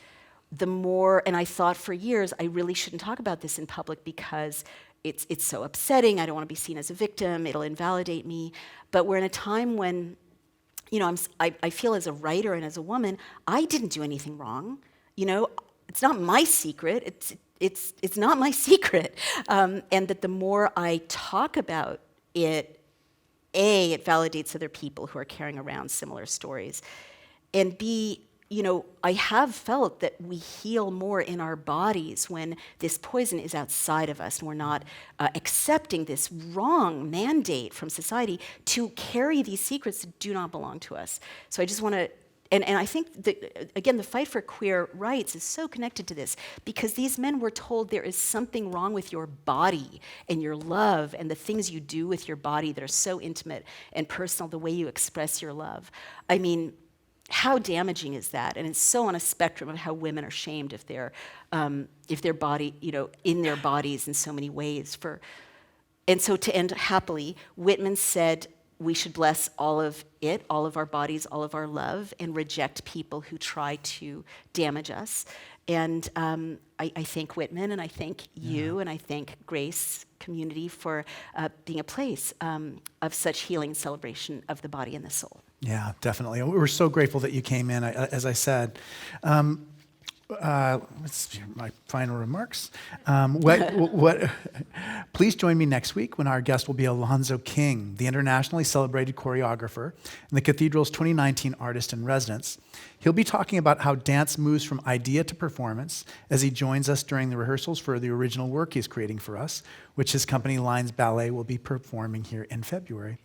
the more, and I thought for years, I really shouldn't talk about this in public because it's so upsetting. I don't want to be seen as a victim. It'll invalidate me. But we're in a time when, I feel as a writer and as a woman, I didn't do anything wrong. It's not my secret. It's not my secret. And that the more I talk about it, A, it validates other people who are carrying around similar stories. And B, I have felt that we heal more in our bodies when this poison is outside of us and we're not accepting this wrong mandate from society to carry these secrets that do not belong to us. So I just want to, and I think that, again, the fight for queer rights is so connected to this, because these men were told there is something wrong with your body and your love and the things you do with your body that are so intimate and personal, the way you express your love. I mean, how damaging is that? And it's so on a spectrum of how women are shamed if their body, in their bodies in so many ways. And so to end happily, Whitman said we should bless all of it, all of our bodies, all of our love, and reject people who try to damage us. And I thank Whitman, and I thank you, and I thank Grace community for being a place of such healing celebration of the body and the soul. Yeah, definitely. We're so grateful that you came in, as I said. let's see my final remarks. Please join me next week when our guest will be Alonzo King, the internationally celebrated choreographer and the Cathedral's 2019 Artist in Residence. He'll be talking about how dance moves from idea to performance as he joins us during the rehearsals for the original work he's creating for us, which his company Lines Ballet will be performing here in February.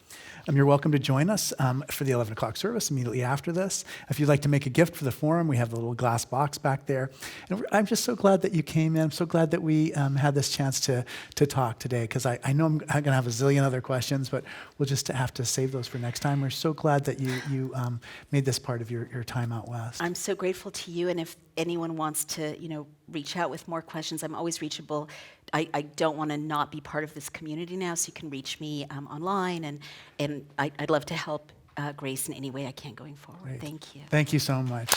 You're welcome to join us for the 11 o'clock service immediately after this. If you'd like to make a gift for the forum, we have the little glass box back there. And I'm just so glad that you came in. I'm so glad that we had this chance to talk today, because I know I'm going to have a zillion other questions, but we'll just have to save those for next time. We're so glad that you made this part of your time out west. I'm so grateful to you, and if anyone wants to, reach out with more questions, I'm always reachable. I don't want to not be part of this community now, so you can reach me online, and I'd love to help Grace in any way I can going forward. Great. Thank you. Thank you so much.